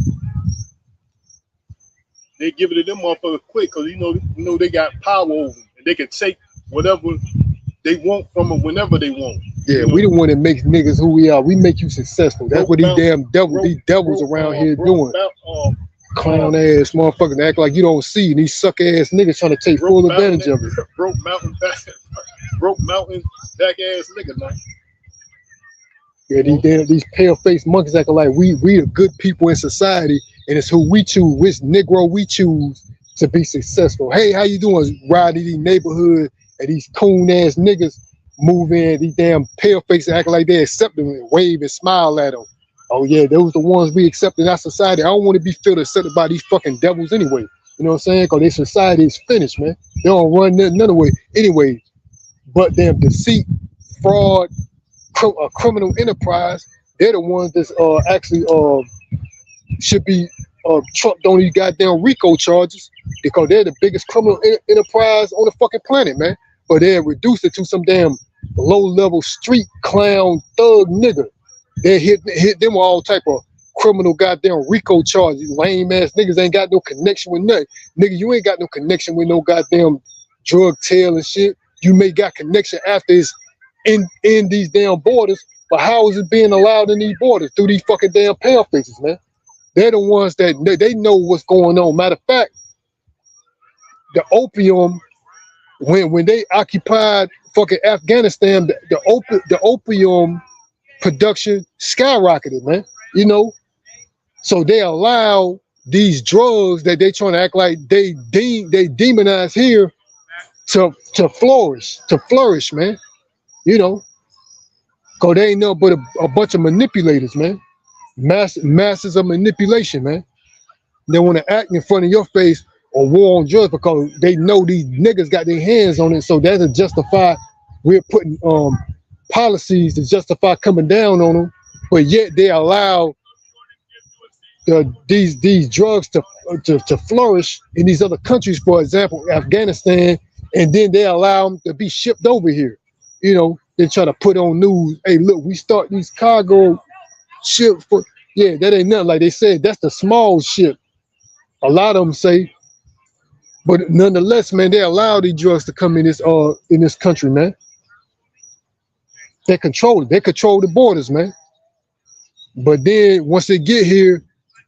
They give it to them motherfuckers quick because you know they got power over them and they can take whatever they want from them whenever they want. Yeah, we the one that makes niggas who we are. We make you successful. That's what these damn devils around here doing. Clown ass motherfuckers act like you don't see, and these suck ass niggas trying to take full advantage of it. Broke mountain back ass nigga, man. Yeah, these pale faced monkeys acting like we the good people in society, and it's who we choose, which Negro we choose to be successful. Hey, how you doing? Riding these neighborhoods and these coon ass niggas move in, these damn pale faces acting like they accept them and wave and smile at them. Oh yeah, those the ones we accept in our society. I don't want to be felt accepted by these fucking devils anyway. You know what I'm saying? Because their society is finished, man. They don't run none of way anyway. But damn deceit, fraud, a criminal enterprise, they're the ones that's actually should be trumped on these goddamn RICO charges because they're the biggest criminal enterprise on the fucking planet, man. But they reduced it to some damn low-level street clown thug nigga. They hit them with all type of criminal goddamn RICO charges. Lame ass niggas ain't got no connection with nothing. Nigga, you ain't got no connection with no goddamn drug tail and shit. You may got connection after it's in these damn borders, but how is it being allowed in these borders? Through these fucking damn pale faces, man. They're the ones that they know what's going on. Matter of fact, the opium, when they occupied fucking Afghanistan, the opium production skyrocketed, man. You know, so they allow these drugs that they trying to act like they demonize here to flourish, man. You know, cause they ain't nothing but a bunch of manipulators, man. Masses of manipulation, man. They want to act in front of your face on war on drugs because they know these niggas got their hands on it. So that's to justify we're putting policies to justify coming down on them, but yet they allow these drugs to flourish in these other countries, for example, Afghanistan, and then they allow them to be shipped over here. You know, they try to put on news, hey, look, we start these cargo ships for, yeah, that ain't nothing. Like they said, that's the small ship. A lot of them say, but nonetheless, man, they allow these drugs to come in this country, man. They control it. They control the borders, man. But then once they get here,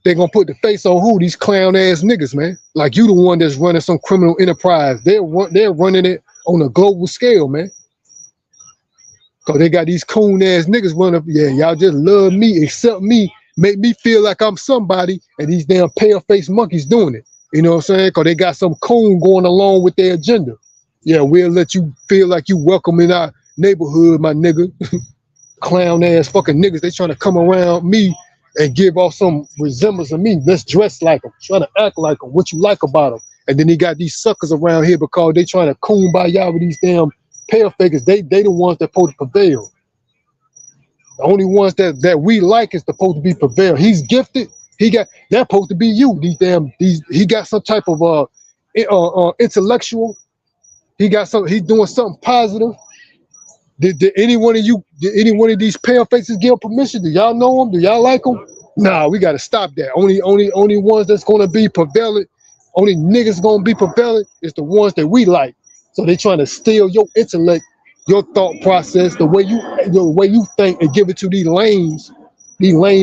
they're gonna put the face on who? These clown ass niggas, man. Like you the one that's running some criminal enterprise. They're running it on a global scale, man. Cause they got these coon ass niggas running up. Yeah, y'all just love me, accept me, make me feel like I'm somebody, and these damn pale face monkeys doing it. You know what I'm saying? Cause they got some coon going along with their agenda. Yeah, we'll let you feel like you welcome in our neighborhood, my nigga. Clown ass fucking niggas, they trying to come around me and give off some resemblance of me. Let's dress like them, trying to act like them, what you like about them. And then they got these suckers around here because they trying to coon by y'all with these damn pale fakers. They the ones that supposed to prevail. The only ones that we like is supposed to be prevail. He's gifted. They're supposed to be you. He got some type of intellectual. He's doing something positive. Did any one of these pale faces give him permission? Do y'all know him? Do y'all like him? Nah, we gotta stop that. Only ones that's gonna be prevalent, only niggas gonna be prevalent is the ones that we like. So they trying to steal your intellect, your thought process, the way you think, and give it to these lame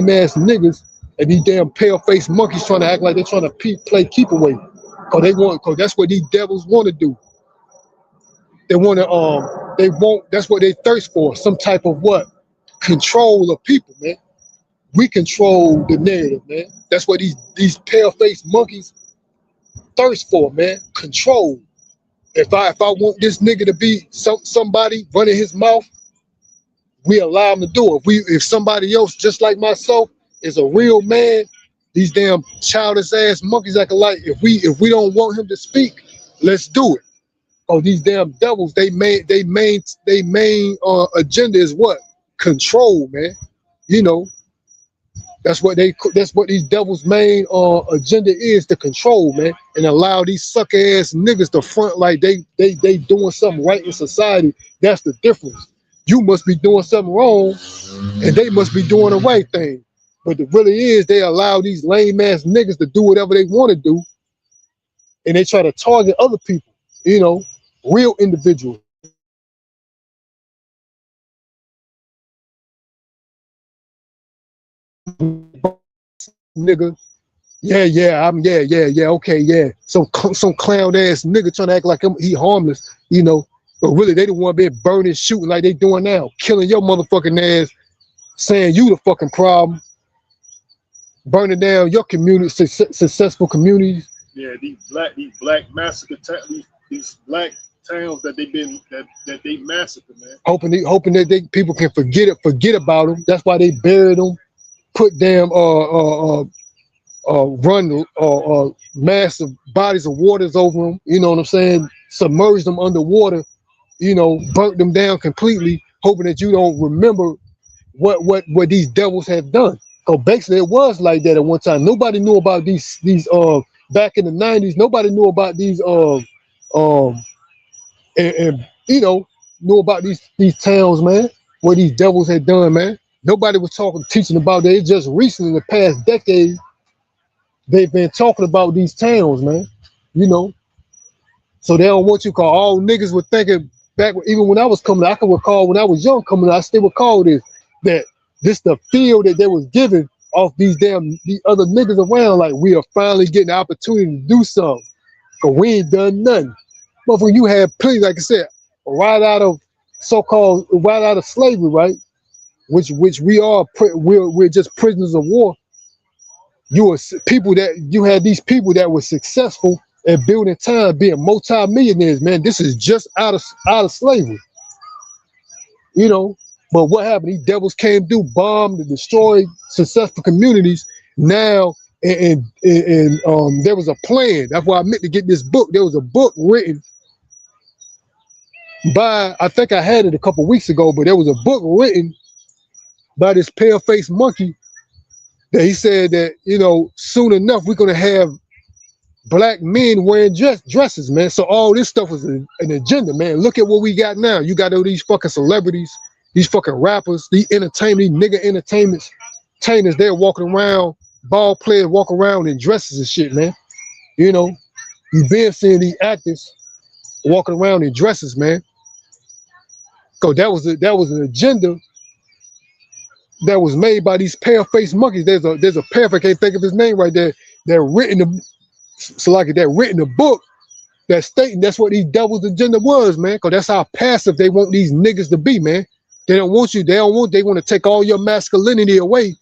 ass niggas and these damn pale faced monkeys trying to act like they're trying to play keep away. Cause that's what these devils want to do. They want to that's what they thirst for, some type of what? Control of people, man. We control the narrative, man. That's what these pale-faced monkeys thirst for, man. Control. If I want this nigga to be somebody running his mouth, we allow him to do it. If somebody else, just like myself, is a real man, these damn childish ass monkeys acting like if we don't want him to speak, let's do it. Oh, these damn devils, they main agenda is what? Control, man. You know, That's what these devils' main agenda is, to control, man, and allow these sucker ass niggas to front like they doing something right in society. That's the difference. You must be doing something wrong, and they must be doing the right thing. But the really is, they allow these lame ass niggas to do whatever they want to do, and they try to target other people, you know, real individuals. Nigga, okay, yeah. Some clown ass nigga trying to act like he harmless, you know, but really they the one been burning, shooting like they doing now, killing your motherfucking ass, saying you the fucking problem, burning down your community, successful communities. Yeah, these black massacre these black towns that they massacre, man. Hoping that people can forget about them. That's why they buried them, put them run massive bodies of waters over them, you know what I'm saying? Submerge them underwater, you know, burnt them down completely, hoping that you don't remember what these devils have done. So basically it was like that at one time. Nobody knew about these back in the 90s, nobody knew about these and you know, knew about these towns, man, what these devils had done, man. Nobody was teaching about that. It's just recently, in the past decade, they've been talking about these towns, man, you know. So they don't want you, cause all niggas were thinking back, even when I was coming, I can recall when I was young coming, I still recall this the feel that they was giving off these other niggas around, like we are finally getting the opportunity to do something, cause we ain't done nothing. But when you have plenty, like I said, right out of slavery, right, which we're just prisoners of war. You had these people that were successful at building time, being multi-millionaires, man. This is just out of slavery, you know. But what happened? These devils came through, bombed and destroyed successful communities. Now, and there was a plan. That's why I meant to get this book. There was a book written by, I think I had it a couple weeks ago, but there was a book written by this pale-faced monkey that he said that, you know, soon enough we're gonna have black men wearing dresses, man. So all this stuff was an agenda, man. Look at what we got now. You got all these fucking celebrities, these fucking rappers, these nigga entertainers, they're walking around, ball players walk around in dresses and shit, man. You know, you've been seeing these actors walking around in dresses, man. Cause that was an agenda that was made by these pale-faced monkeys. There's a pair, if I can't think of his name right there, that written a book that's stating that's what these devils' agenda was, man. Cause that's how passive they want these niggas to be, man. They want to take all your masculinity away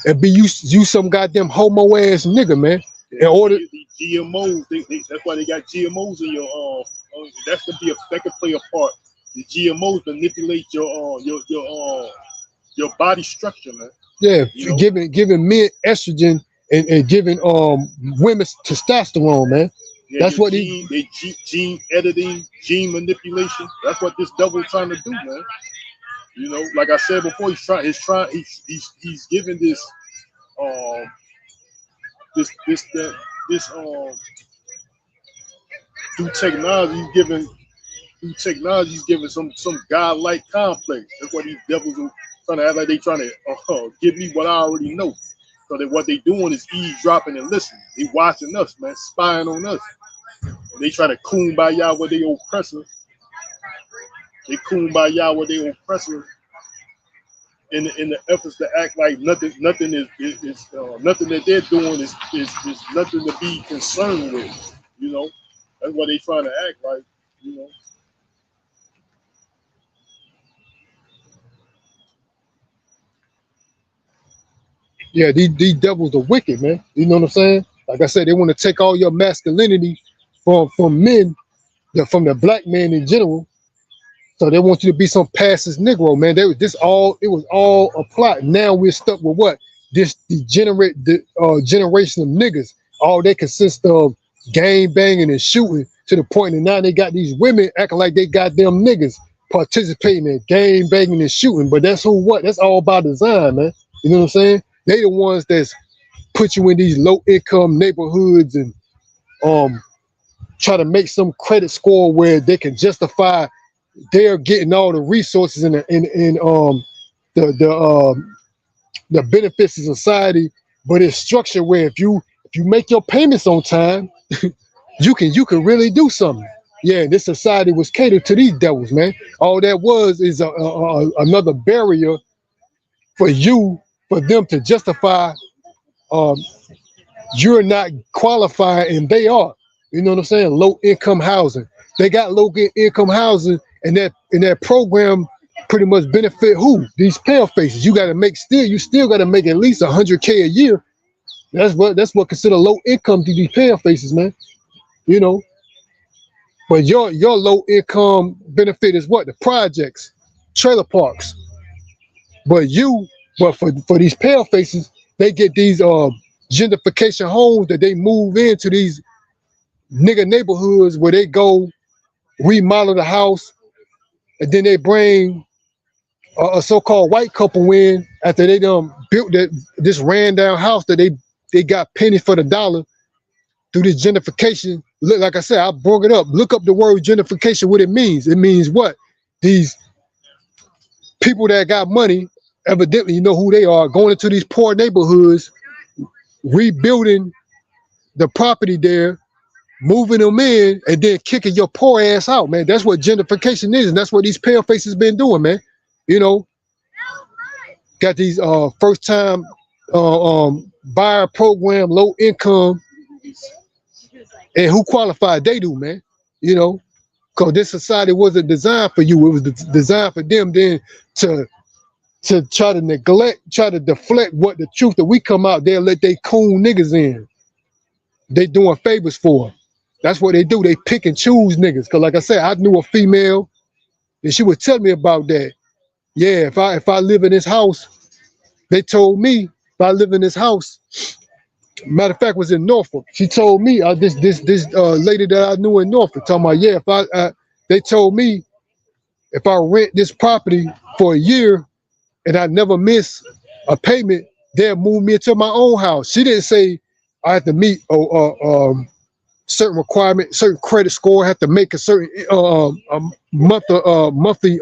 and be you some goddamn homo ass nigga, man. In order the GMOs, that's why they got GMOs in your that could play a part. The GMOs manipulate your body structure, man. Yeah, you know? giving men estrogen and giving women testosterone, man. Yeah, that's what gene editing, gene manipulation. That's what this devil trying to do, man. You know, like I said before, he's giving this through technology, he's giving some godlike complex. That's what these devils are trying to act like they trying to give me what I already know. So that what they doing is eavesdropping and listening. They watching us, man, spying on us. They try to kumbaya with their oppressor. They kumbaya with their oppressor in the efforts to act like nothing is nothing that they're doing is nothing to be concerned with. You know, that's what they trying to act like. You know. Yeah, these devils are wicked, man. You know what I'm saying? Like I said, they want to take all your masculinity from men, from the black man in general. So they want you to be some passive Negro, man. It was all a plot. Now we're stuck with what? This degenerate generation of niggas. All they consist of gang banging and shooting, to the point that now they got these women acting like they goddamn niggas participating in gang banging and shooting. But that's that's all by design, man. You know what I'm saying? they the ones that's put you in these low income neighborhoods and try to make some credit score where they can justify they're getting all the resources in the benefits of society, but it's structured where if you make your payments on time, you can really do something. Yeah, this society was catered to these devils, man. All that was is another barrier for them to justify you're not qualified and they are. You know what I'm saying? Low income housing. They got low income housing, and that program pretty much benefit who? These pale faces. You still got to make at least $100K a year. That's what consider low income to these pale faces, man. You know. But your low income benefit is what? The projects, trailer parks. But for these pale faces, they get these gentrification homes that they move into these nigga neighborhoods where they go remodel the house, and then they bring a so-called white couple in after they done built this ran down house that they got penny for the dollar through this gentrification. Look, like I said, I brought it up. Look up the word gentrification, what it means. It means what? These people that got money, evidently you know who they are, going into these poor neighborhoods, rebuilding the property there, moving them in, and then kicking your poor ass out, man. That's what gentrification is, and that's what these pale faces been doing, man. You know, got these first time buyer program, low income, and who qualified? They do, man. You know, because this society wasn't designed for you. It was designed for them then to try to deflect what the truth that we come out there, let they coon niggas in. They doing favors for them. That's what they do. They pick and choose niggas. Cause like I said, I knew a female, and she would tell me about that. Yeah, if I live in this house, they told me if I live in this house. Matter of fact, was in Norfolk. She told me this lady that I knew in Norfolk talking about, yeah, they told me if I rent this property for a year and I never miss a payment, they'll move me into my own house. She didn't say I have to meet certain requirement, certain credit score, have to make a certain monthly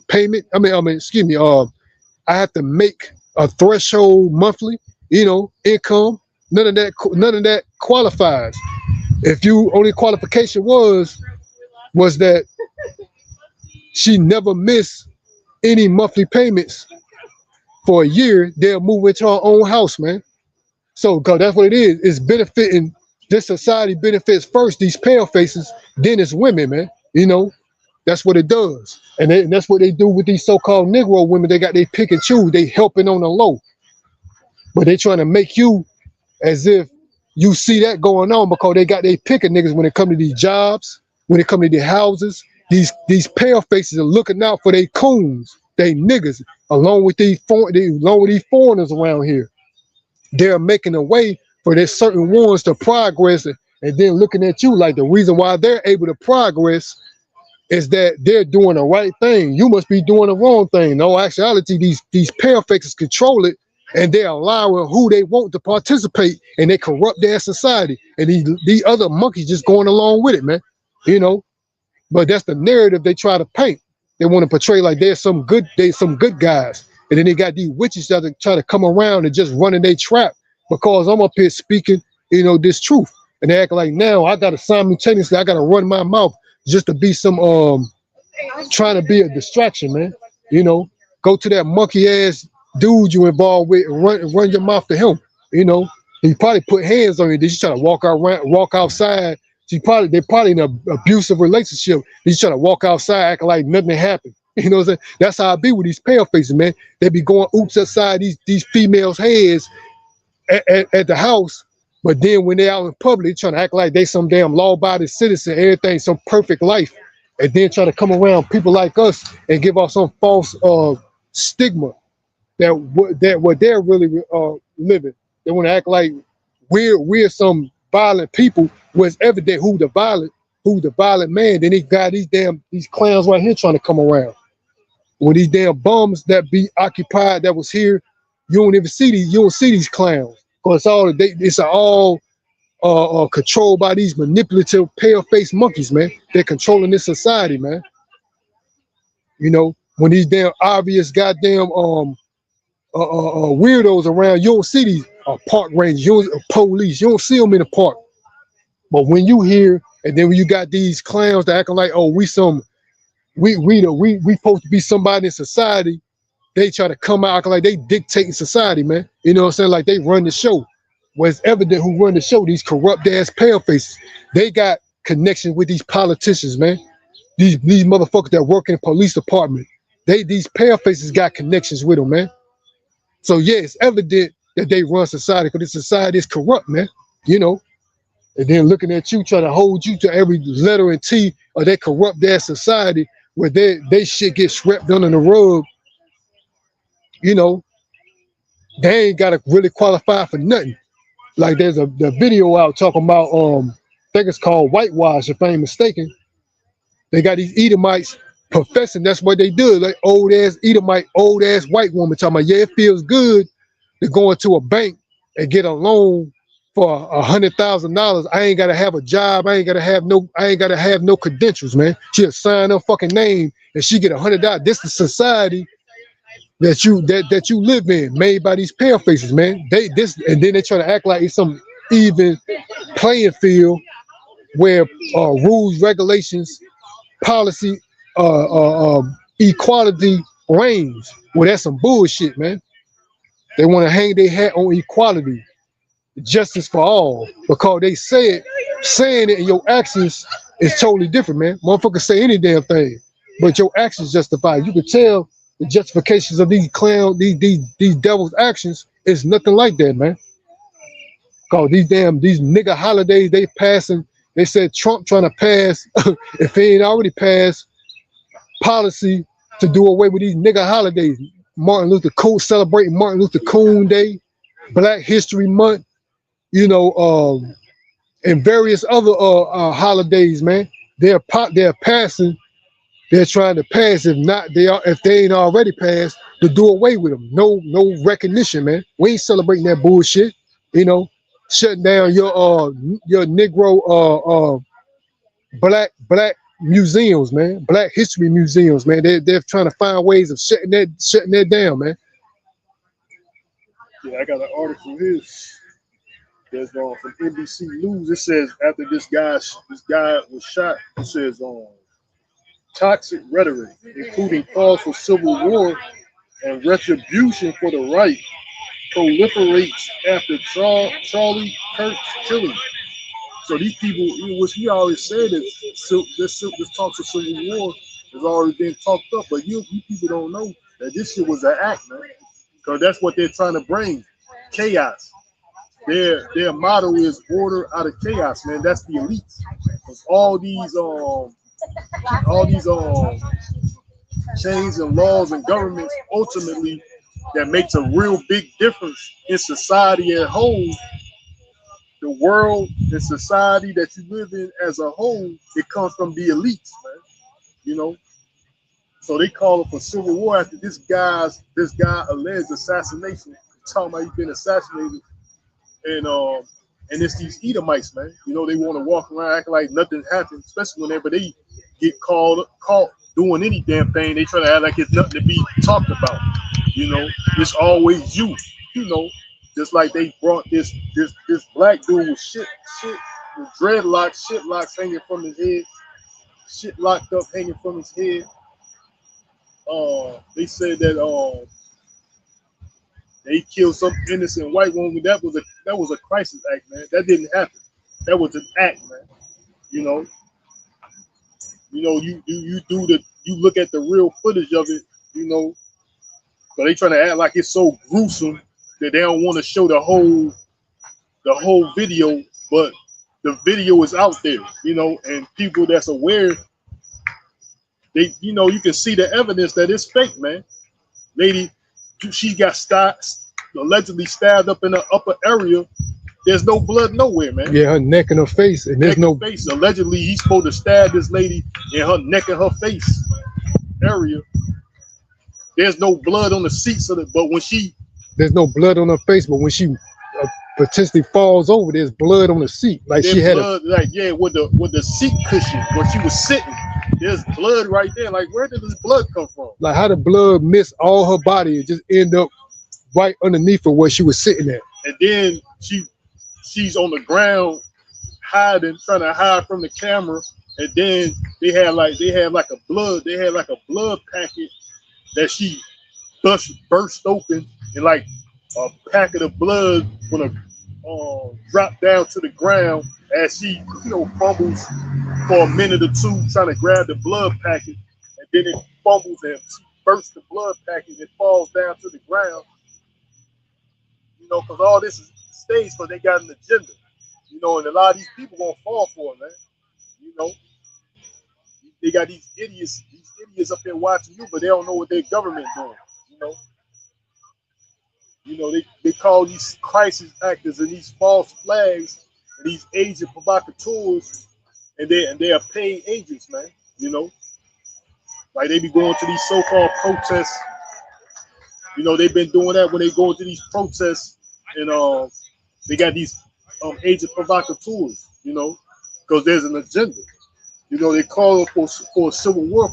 payment. Excuse me. I have to make a threshold monthly, income. None of that qualifies. If you only qualification was that she never missed any monthly payments for a year, they'll move into her own house, man. So, cause that's what it is. It's benefiting. This society benefits first these pale faces, then it's women, man. That's what it does. And that's what they do with these so-called Negro women. They got they pick and choose. They helping on the low. But they trying to make you as if you see that going on because they got they picking niggas when it come to these jobs, when it come to their houses. These pale faces are looking out for they coons, they niggas, along with these foreigners around here. They're making a way for their certain ones to progress, and then looking at you like the reason why they're able to progress is that they're doing the right thing. You must be doing the wrong thing. No, actuality, these pale faces control it, and they're allowing who they want to participate, and they corrupt their society. And these other monkeys just going along with it, man. But that's the narrative they try to paint. They want to portray like they're some good guys. And then they got these witches that try to come around and just run in their trap because I'm up here speaking, this truth. And they act like now I got to simultaneously, I got to run my mouth just to be some, trying to be a distraction, man. Go to that monkey ass dude you involved with and run your mouth to him. He probably put hands on you. Did you try to walk outside? They're probably in an abusive relationship. He's trying to walk outside acting like nothing happened. You know what I'm saying? That's how I be with these pale faces, man. They be going oops outside these females' heads at the house, but then when they're out in public, trying to act like they some damn law-abiding citizen, everything, some perfect life, and then try to come around people like us and give off some false stigma that what they're really living. They want to act like we're some violent people. Where it's evident who the violent man. Then they got these clowns right here trying to come around. When these damn bums that be occupied that was here you don't even see these. You don't see these clowns because it's all controlled by these manipulative, pale-faced monkeys, man. They're controlling this society, man. You know, when these damn obvious goddamn weirdos around, you don't see these park rangers, police. You don't see them in the park. But when you hear, and then when you got these clowns that acting like, oh, we supposed to be somebody in society, they try to come out acting like they dictating society, man. You know what I'm saying? Like they run the show. Well, it's evident who run the show. These corrupt ass pale faces. They got connections with these politicians, man. These motherfuckers that work in the police department. These pale faces got connections with them, man. So yeah, it's evident that they run society because this society is corrupt, man. You know. And then looking at you, trying to hold you to every letter and T of that corrupt ass society where they shit gets swept under the rug. You know, they ain't gotta really qualify for nothing. Like there's the video out talking about I think it's called Whitewash, if I ain't mistaken. They got these Edomites professing that's what they do. Like old ass Edomite, old ass white woman talking about, yeah, it feels good to go into a bank and get a loan for $100,000. I ain't gotta have a job. I ain't gotta have no credentials, man. She'll sign her fucking name and she get $100. This is society that you live in, made by these pale faces, man. And then they try to act like it's some even playing field where rules, regulations, policy, equality reigns. Well, that's some bullshit, man. They want to hang their hat on equality, justice for all, because they saying it and your actions is totally different, man. Motherfuckers say any damn thing, but your actions justify it. You can tell the justifications of these clowns, these devils' actions is nothing like that, man. Cause these nigga holidays they passing. They said Trump trying to pass, if he ain't already passed, policy to do away with these nigga holidays. Celebrating Martin Luther King Day, Black History Month, you know, and various other holidays, man. They're passing. They're trying to pass. If they ain't already passed, to do away with them. No recognition, man. We ain't celebrating that bullshit. You know, shutting down your Negro black museums, man. Black history museums, man. They're trying to find ways of shutting that down, man. Yeah, I got an article here. There's from NBC News. It says after this guy was shot, it says toxic rhetoric, including calls for civil war and retribution for the right, proliferates after Charlie Kirk's killing. So these people, which he always said, this talks of civil war has already been talked up, but you people don't know that this shit was an act, man. Because that's what they're trying to bring, chaos. Their motto is order out of chaos, man. That's the elites. Because all these chains and laws and governments ultimately that makes a real big difference in society as a whole. The world, the society that you live in as a whole, it comes from the elites, man. You know, so they call it for civil war after this guy alleged assassination. Talking about he's been assassinated, and it's these Edomites, man. You know, they want to walk around acting like nothing happened, especially whenever they get caught doing any damn thing. They try to act like it's nothing to be talked about. You know, it's always you. You know. Just like they brought this black dude with shit with dreadlocks, shit locks hanging from his head, shit locked up hanging from his head. They said that they killed some innocent white woman. That was a crisis act, man. That didn't happen. That was an act, man. You know, you look at the real footage of it, you know. So they trying to act like it's so gruesome that they don't want to show the whole video, but the video is out there, you know, and people that's aware, they, you know, you can see the evidence that it's fake, man. Lady, she got allegedly stabbed up in the upper area. There's no blood nowhere, man. Yeah, her neck and her face, and there's no face. Allegedly, he's supposed to stab this lady in her neck and her face area. There's no blood on the seats of it, but when she there's no blood on her face, but when she potentially falls over, there's blood on the seat. Like There's she had blood, like yeah, with the seat cushion where she was sitting. There's blood right there. Like where did this blood come from? like how the blood missed all her body and just end up right underneath her where she was sitting at. And then she's on the ground hiding, trying to hide from the camera. And then they had like a blood packet that she burst open, and like a packet of blood gonna drop down to the ground as she fumbles for a minute or two trying to grab the blood packet, and then it fumbles and she bursts the blood packet and it falls down to the ground. Because all this is staged, because they got an agenda. And a lot of these people gonna fall for it, man. They got these idiots up there watching you, but they don't know what their government doing. They call these crisis actors and these false flags and these agent provocateurs, and they are paid agents, man. Like they be going to these so-called protests. They've been doing that when they go into these protests, and they got these agent provocateurs, because there's an agenda. They call for a civil war,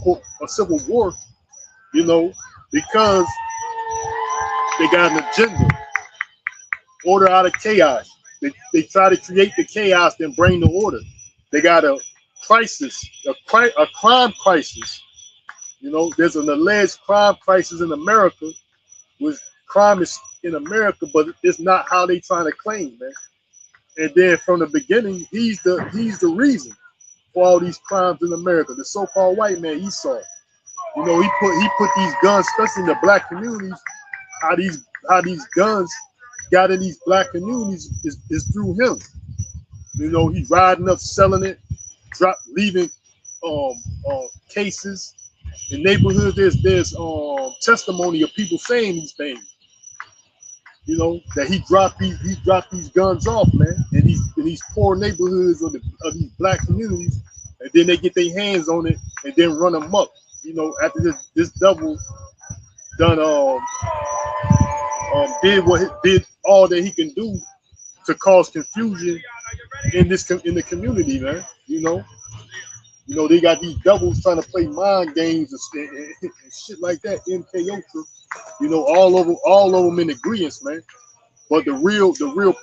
because they got an agenda. Order out of chaos. They try to create the chaos, then bring the order. They got a crisis, a crime crisis. There's an alleged crime crisis in America, which crime is in America, but it's not how they trying to claim, man. And then from the beginning, he's the reason for all these crimes in America. The so-called white man, Esau. He put these guns, especially in the black communities. How these guns got in these black communities is through him. He's riding up, selling it, leaving cases in neighborhoods. There's testimony of people saying these things. That he dropped these guns off, man, in these poor neighborhoods of these black communities, and then they get their hands on it and then run amok. After this devil done did all that he can do to cause confusion in the community, man. They got these devils trying to play mind games and shit like that. MK Ultra, all of them in agreement, man. But the real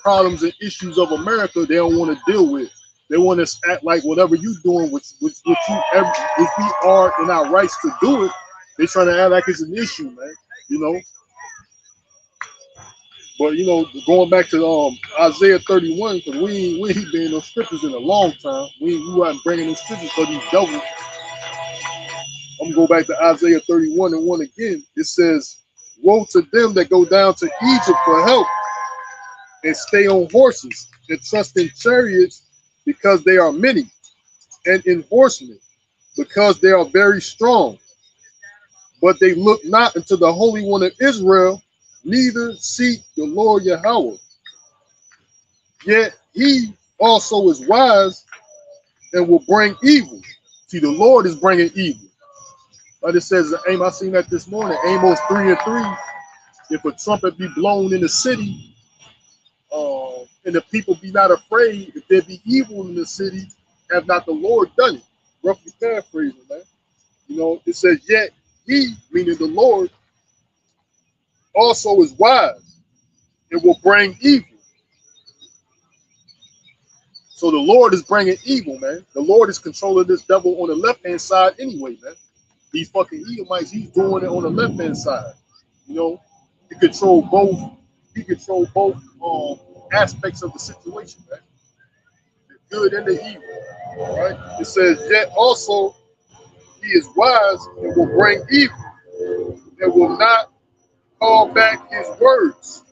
problems and issues of America, they don't want to deal with. They want to act like whatever you doing, if we are in our rights to do it, they trying to act like it's an issue, man. But going back to Isaiah 31, because we ain't been in those scriptures in a long time. We weren't bringing those scriptures for these devils. I'm gonna go back to Isaiah 31 and 1 again. It says, "Woe to them that go down to Egypt for help, and stay on horses, and trust in chariots, because they are many, and in horsemen, because they are very strong. But they look not unto the Holy One of Israel, neither seek the Lord Yahweh. Yet he also is wise and will bring evil." See, the Lord is bringing evil. But it says, I seen that this morning, Amos 3:3. If a trumpet be blown in the city, and the people be not afraid, if there be evil in the city, have not the Lord done it? Roughly paraphrasing, man. It says, yet he, meaning the Lord, also is wise and will bring evil. So the Lord is bringing evil, man. The Lord is controlling this devil on the left-hand side anyway, man. These fucking Edomites, he's doing it on the left-hand side. He control both. He control both aspects of the situation, man. The good and the evil. All right. It says, yet also he is wise and will bring evil, and will not call back his words,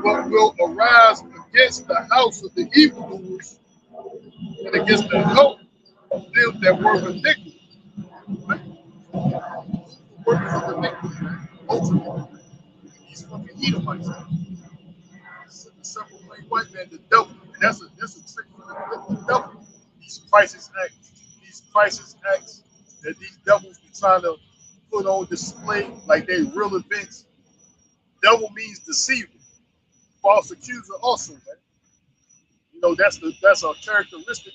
but will arise against the house of the evildoers and against the help of them that work iniquity. Right? Workers of iniquity, man. Ultimately, these fucking Edomites. The self-proclaimed white man, the devil. And that's a trick for the devil. These crisis acts that these devils be trying to put on display like they real events. devil means deceiver, false accuser also, man. You know, that's a characteristic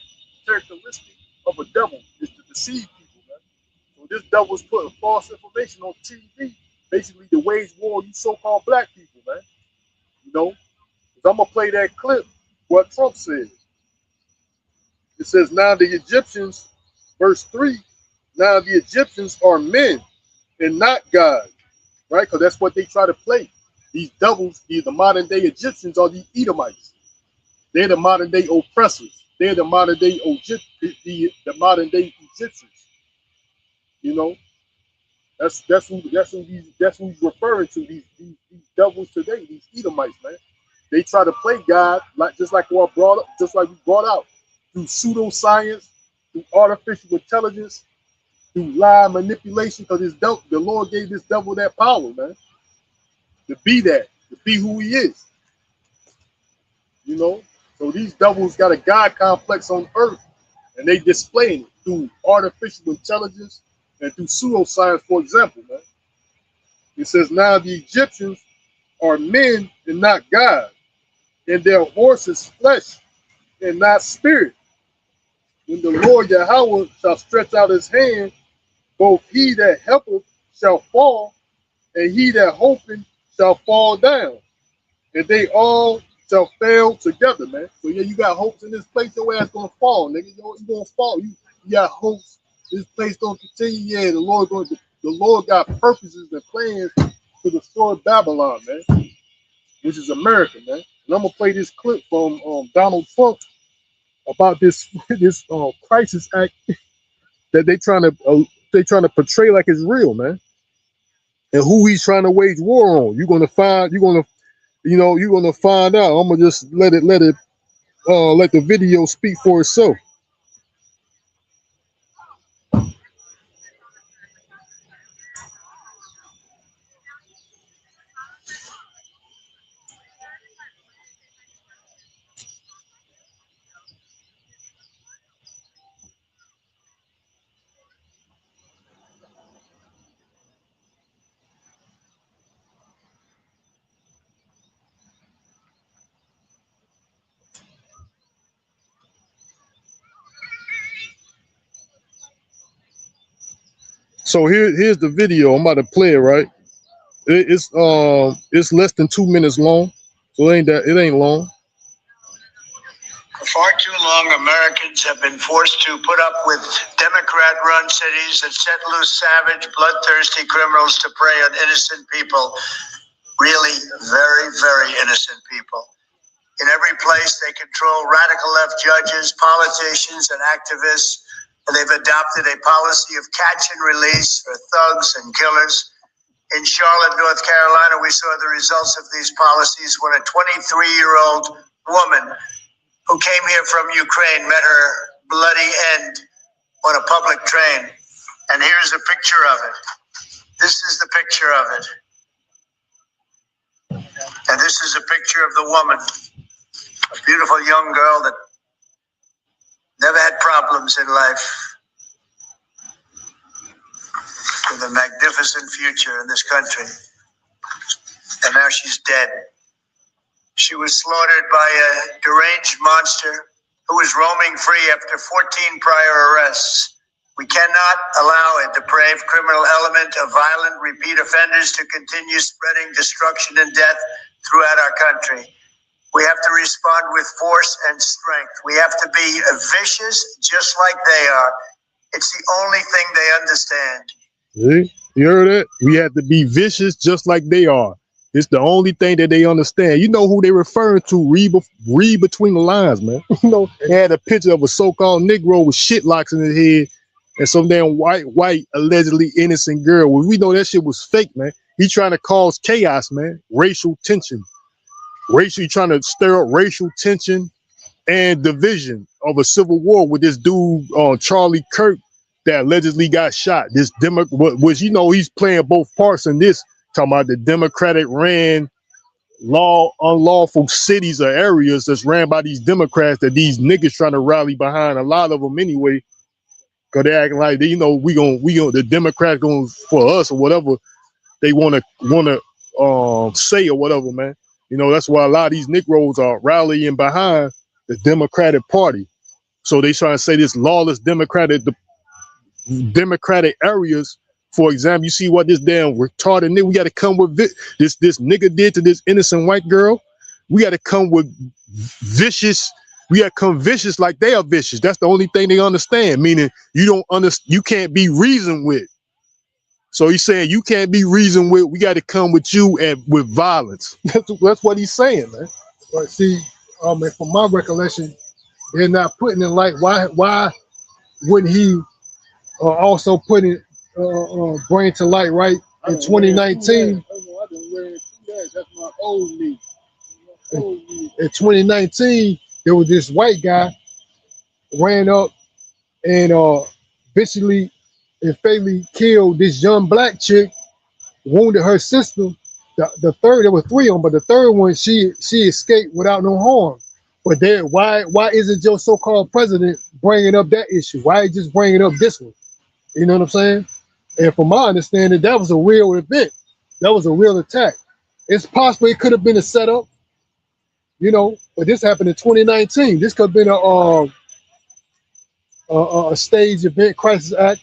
of a devil, is to deceive people, man. So this devil is putting false information on TV, basically to wage war on you so-called black people, man. You know, 'cause I'm gonna play that clip, what Trump said. It says, now the Egyptians, verse 3, now the Egyptians are men and not God, right? Because that's what they try to play. These devils, the modern day Egyptians, are the Edomites. They're the modern day oppressors. They're the modern day the modern day Egyptians. You know, that's who he's referring to. These devils today, these Edomites, man. They try to play God just like we brought out through pseudoscience, through artificial intelligence, through lie manipulation. Because the Lord gave this devil that power, man, to be who he is. You know. So these devils got a God complex on earth, and they displaying it through artificial intelligence and through pseudoscience, for example, man. It says, now the Egyptians are men and not God, and their horses flesh and not spirit. When the Lord Yahweh shall stretch out his hand, both he that helpeth shall fall, and he that hopeth shall fall down, and they all shall fail together, man. So yeah, you got hopes in this place, your ass gonna fall, nigga. You gonna fall. You got hopes. This place gonna continue. Yeah, the Lord got purposes and plans to destroy Babylon, man, which is America, man. And I'm gonna play this clip from Donald Trump about this crisis act that they trying to portray like it's real, man, and who he's trying to wage war on. You're gonna find out. I'm gonna just let the video speak for itself. So here's the video. I'm about to play it, right? It's less than 2 minutes long, so it ain't long. For far too long, Americans have been forced to put up with Democrat-run cities that set loose savage, bloodthirsty criminals to prey on innocent people. Really very, very innocent people. In every place, they control radical left judges, politicians, and activists. And they've adopted a policy of catch and release for thugs and killers. In Charlotte, North Carolina, we saw the results of these policies when a 23-year-old woman who came here from Ukraine met her bloody end on a public train. And here's a picture of it. This is the picture of it. And this is a picture of the woman, a beautiful young girl that never had problems in life, with a magnificent future in this country. And now she's dead. She was slaughtered by a deranged monster who was roaming free after 14 prior arrests. We cannot allow a depraved criminal element of violent repeat offenders to continue spreading destruction and death throughout our country. We have to respond with force and strength. We have to be vicious just like they are. It's the only thing they understand. See? You heard it? We have to be vicious just like they are. It's the only thing that they understand. You know who they referring to? Read between the lines, man. You know, they had a picture of a so-called Negro with shit locks in his head and some damn white, allegedly innocent girl. Well, we know that shit was fake, man. He trying to cause chaos, man. Racial tension. He trying to stir up racial tension and division of a civil war with this dude, Charlie Kirk, that allegedly got shot. This which, you know, he's playing both parts in this, talking about the Democratic ran unlawful cities or areas that's ran by these Democrats that these niggas trying to rally behind, a lot of them anyway, because they acting like they, you know, we gonna the Democrats going for us or whatever they want to say or whatever, man. You know, that's why a lot of these Negroes are rallying behind the Democratic Party. So they try to say this lawless Democratic areas. For example, you see what this damn retarded nigga, we got to come with this nigga did to this innocent white girl. We got to come with vicious. We got to come vicious like they are vicious. That's the only thing they understand. Meaning you don't understand. You can't be reasoned with. So he's saying you can't be reasoned with. We got to come with you and with violence. That's what he's saying, man. But see, man, from my recollection, they're not putting in like why wouldn't he also put it bring to light right in 2019? That's my old me. In 2019, there was this white guy ran up and viciously and fatally killed this young black chick, wounded her sister. The third, there were three of them, but the third one, she escaped without no harm. But then why isn't your so-called president bringing up that issue? Why just bringing up this one? You know what I'm saying? And from my understanding, that was a real event. That was a real attack. It's possible it could have been a setup, you know, but this happened in 2019. This could have been a stage event, crisis act.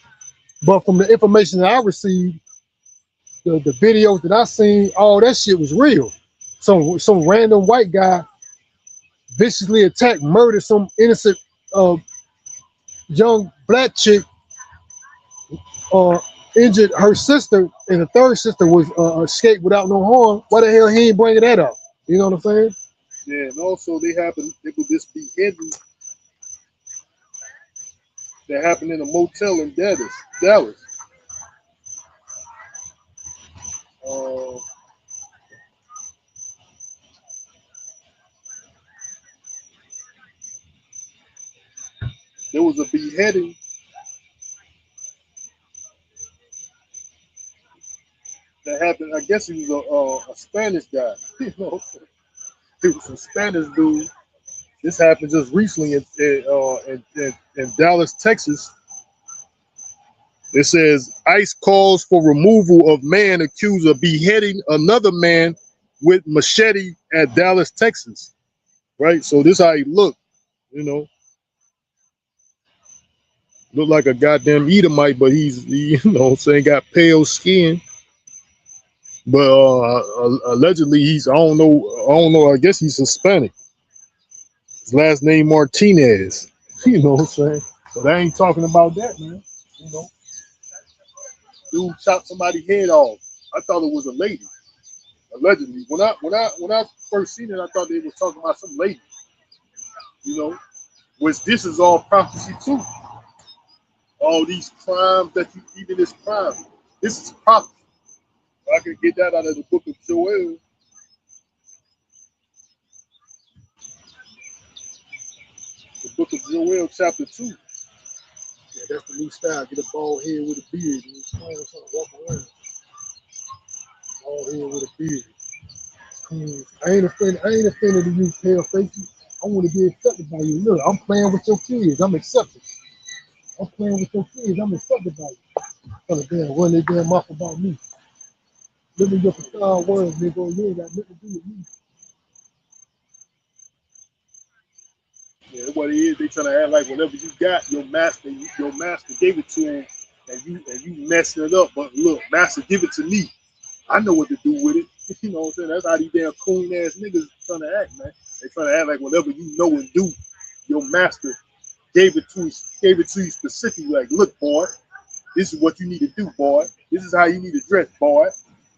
But from the information that I received, the videos that I seen, all that shit was real. Some random white guy viciously attacked, murdered some innocent young black chick, injured her sister, and the third sister was escaped without no harm. Why the hell he ain't bringing that up? You know what I'm saying? Yeah, and also they would just be hidden. That happened in a motel in Dallas. There was a beheading that happened. I guess he was a Spanish guy. You know, he was a Spanish dude. This happened just recently in Dallas, Texas. It says ICE calls for removal of man accused of beheading another man with machete at Dallas, Texas. Right? So this how he looked, you know. Looked like a goddamn Edomite, but he's, you know what I'm saying, got pale skin. But allegedly he's, I don't know, I guess he's Hispanic. His last name Martinez. You know what I'm saying? But I ain't talking about that, man. You know. Dude chopped somebody's head off. I thought it was a lady. Allegedly. When I first seen it, I thought they was talking about some lady. You know, which this is all prophecy too. All these crimes that you even this crime. This is prophecy. I can get that out of the book of Joel. The book of Joel, chapter 2. Yeah, that's the new style. Get a bald head with a beard. And walk around. Bald head with a beard. I ain't offended of you, pale faces. I want to be accepted by you. Look, I'm playing with your kids. I'm accepted. I'm playing with your kids. I'm accepted by you. Trying to damn run their damn mouth about me. Live in your facade world, nigga. You ain't got nothing to do with me. Yeah, what it is, they trying to act like whatever you got, your master gave it to him, and you messing it up. But look, master, give it to me. I know what to do with it. You know what I'm saying? That's how these damn coon ass niggas trying to act, man. They trying to act like whatever you know and do, your master gave it to you specifically. Like, look, boy, this is what you need to do, boy. This is how you need to dress, boy.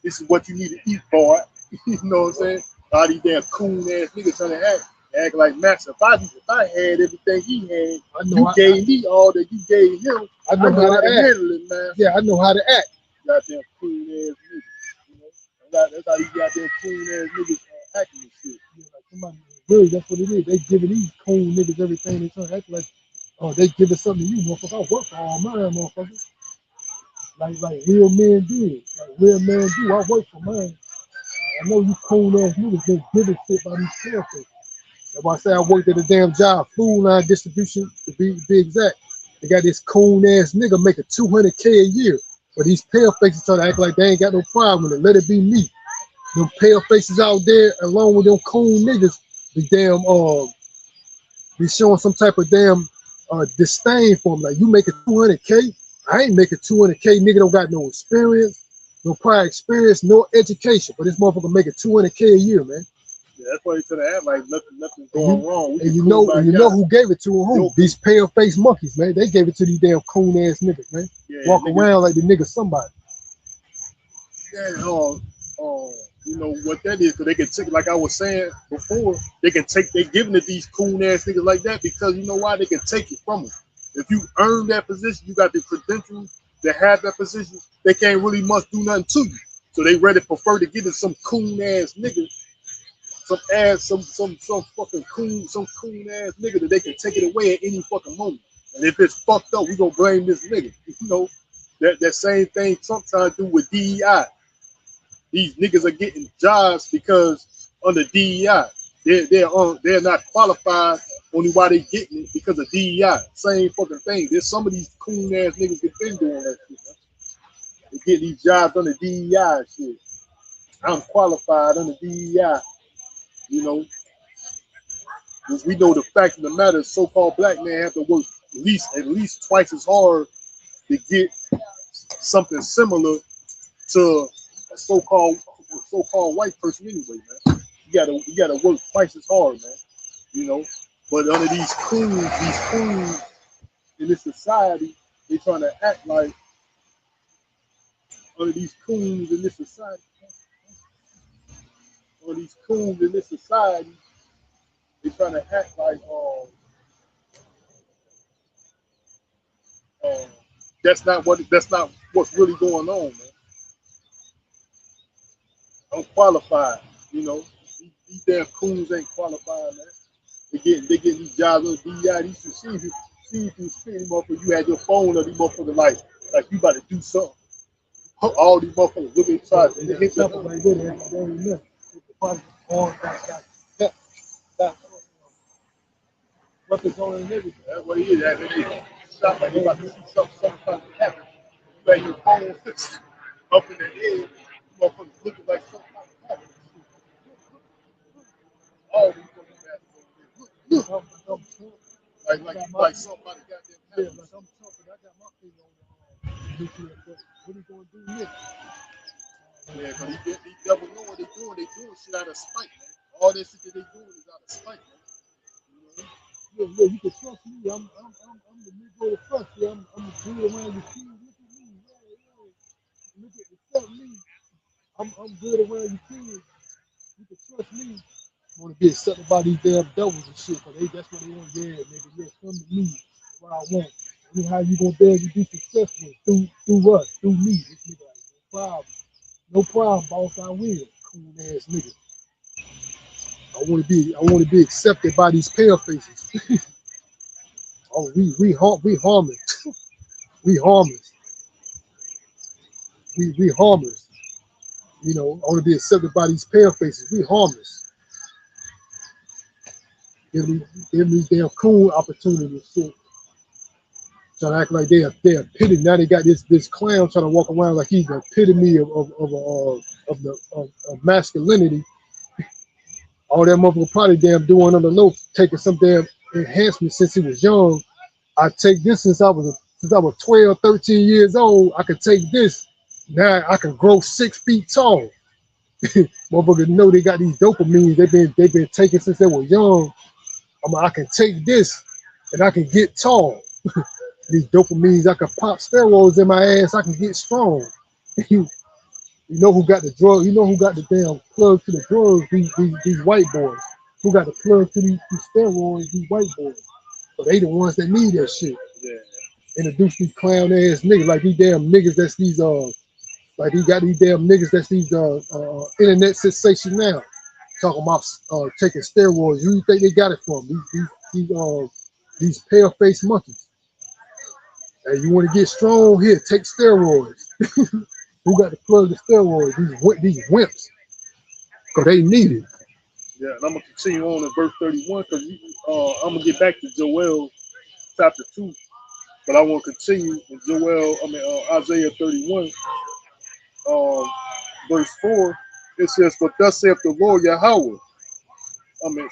This is what you need to eat, boy. You know what I'm saying? All these damn coon ass niggas trying to act like Max. If I had everything he had, you gave me all that you gave him. I know how to handle it, man. Yeah, I know how to act. Goddamn coon ass niggas. You know? That's how these goddamn coon ass niggas acting and shit. Yeah, like somebody, really, that's what it is. They giving these coon niggas everything. They trying to act like, oh, they giving something to you, motherfucker. I work for all mine, motherfucker. Like real men do. Like real men do. I work for mine. I know you coon ass niggas been giving shit by these pale faces. That's why I say I worked at a damn job, food line distribution to be exact. They got this coon ass nigga making $200K a year, but these pale faces try to act like they ain't got no problem with it. Let it be me. them pale faces out there, along with them coon niggas, be damn be showing some type of damn disdain for them. Like, you making 200K, I ain't making 200K. Nigga don't got no experience, no prior experience, no education, but this motherfucker making 200K a year, man. Yeah, that's why they try to act like nothing's going wrong. And you know who gave it to them? Who? These pale face monkeys, man. They gave it to these damn coon ass niggas, man. Yeah, walk around like the nigga somebody. Yeah, you know what that is, because they can take, like I was saying before, they giving it these coon ass niggas like that because you know why? They can take it from them. If you earn that position, you got the credentials to have that position, they can't really much do nothing to you. So they rather prefer to give it some coon ass nigga, some fucking coon ass nigga that they can take it away at any fucking moment. And if it's fucked up, we gonna blame this nigga. You know, that same thing Trump trying to do with DEI. These niggas are getting jobs because under DEI. They're not qualified, only why they getting it because of DEI. Same fucking thing. There's some of these coon ass niggas that been doing that shit, man. They get these jobs under DEI and shit. I'm qualified under DEI. You know, because we know the fact of the matter is so-called black men have to work at least twice as hard to get something similar to a so-called white person anyway, man. You gotta work twice as hard, man. You know, but under these coons in this society, they trying to act like under these coons in this society, they trying to act like that's not what's really going on, man. Unqualified, you know. These damn coons ain't qualified, man. They getting these jobs on DEI. These should see if you spin motherfucker, you had your phone on these motherfuckers like you about to do something. All these motherfuckers look inside and they hit something like that. Weapons on and everything. That's what it is. That it is. Stop like you about to see something happen. You got your phone up in the air, motherfuckers looking like something happening. All these fucking bastards. Like somebody goddamn happened. Like I'm talking, I got my finger on the what he gonna do next? Yeah, because these devils know what they doing. They doing shit out of spite, man. All that shit that they doing is out of spite, man. You know? Yeah, you can trust me. I'm the Negro to trust you. I'm the good around your kids. Look at me. Yeah. Look at accept me. I'm good around your kids. You can trust me. I want to be accepted by these damn devils and shit, because that's what they want. Yeah, nigga, yeah, come to me. That's what I want. I mean, how you gonna be able to be successful? Through us, through me. This nigga, like, no problem, boss. I will. Cool ass nigga. I want to be accepted by these pale faces. Oh, we harmless. We harmless. We harmless. You know, I want to be accepted by these pale faces. We harmless. Give me these damn cool opportunities. Shit. Trying to act like they're epitome. Now they got this clown trying to walk around like he's the epitome of masculinity. All that motherfucker probably damn doing on the low, taking some damn enhancement since he was young. I take this since I was 12, 13 years old. I could take this. Now I can grow 6 feet tall. Motherfuckers know they got these dopamines they've been taking since they were young. I can take this and I can get tall. These dopamines, I can pop steroids in my ass. I can get strong. You know who got the drug? You know who got the damn plug to the drugs? These white boys. Who got the plug to these steroids? These white boys. So they the ones that need that shit. Yeah. Introduce these clown ass niggas like these damn niggas that's these like he got these damn niggas that's these internet sensation now. Talking about taking steroids. Who you think they got it from? These pale face monkeys. Hey, you want to get strong? Here, take steroids. Who got the plug the steroids? These wimps. Because they need it. Yeah, and I'm going to continue on in verse 31 because I'm going to get back to Joel chapter 2. But I want to continue in Isaiah 31, verse 4. it says, "For thus saith the Lord Yahweh." I mean,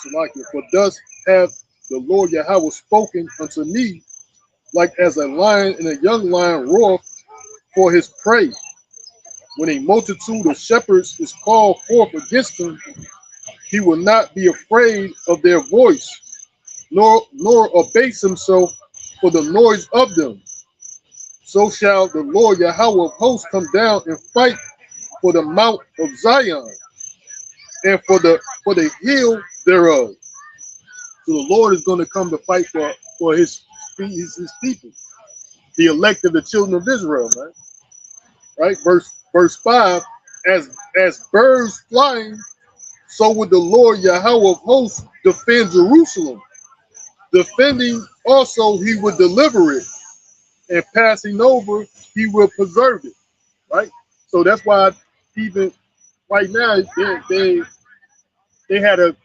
Salakia, "For thus hath the Lord Yahweh spoken unto me, like as a lion and a young lion roareth for his prey. When a multitude of shepherds is called forth against him, he will not be afraid of their voice, nor abase himself for the noise of them. So shall the Lord Yahweh of hosts come down and fight for the mount of Zion and for the hill thereof." So the Lord is going to come to fight for his people, the elect of the children of Israel, man. Right? Verse 5, as birds flying, so would the Lord Yahweh of hosts defend Jerusalem. Defending also he would deliver it, and passing over he will preserve it. Right? So that's why even right now they had a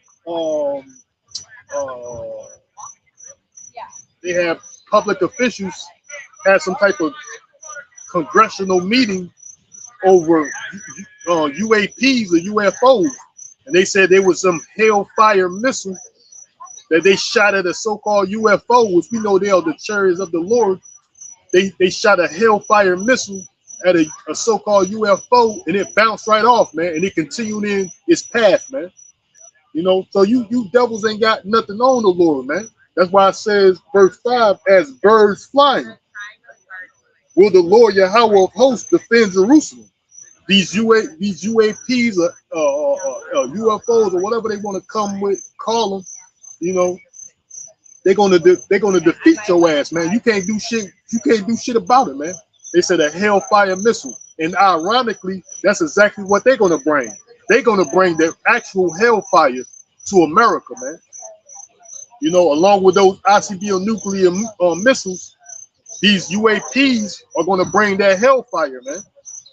they have public officials had some type of congressional meeting over UAPs or UFOs, and they said there was some hellfire missile that they shot at a so-called UFO, which we know they are the chariots of the Lord. They shot a hellfire missile at a so-called UFO, and it bounced right off, man, and it continued in its path, man. You know, so you devils ain't got nothing on the Lord, man. That's why it says, verse 5, as birds flying, will the Lord Yahweh of hosts defend Jerusalem. These UAPs or UFOs or whatever they want to come with, call them, you know, they're gonna defeat your ass, man. You can't do shit. You can't do shit about it, man. They said a hellfire missile, and ironically, that's exactly what they're gonna bring. They're gonna bring the actual hellfire to America, man. You know, along with those ICBM nuclear missiles, these UAPs are gonna bring that hellfire, man.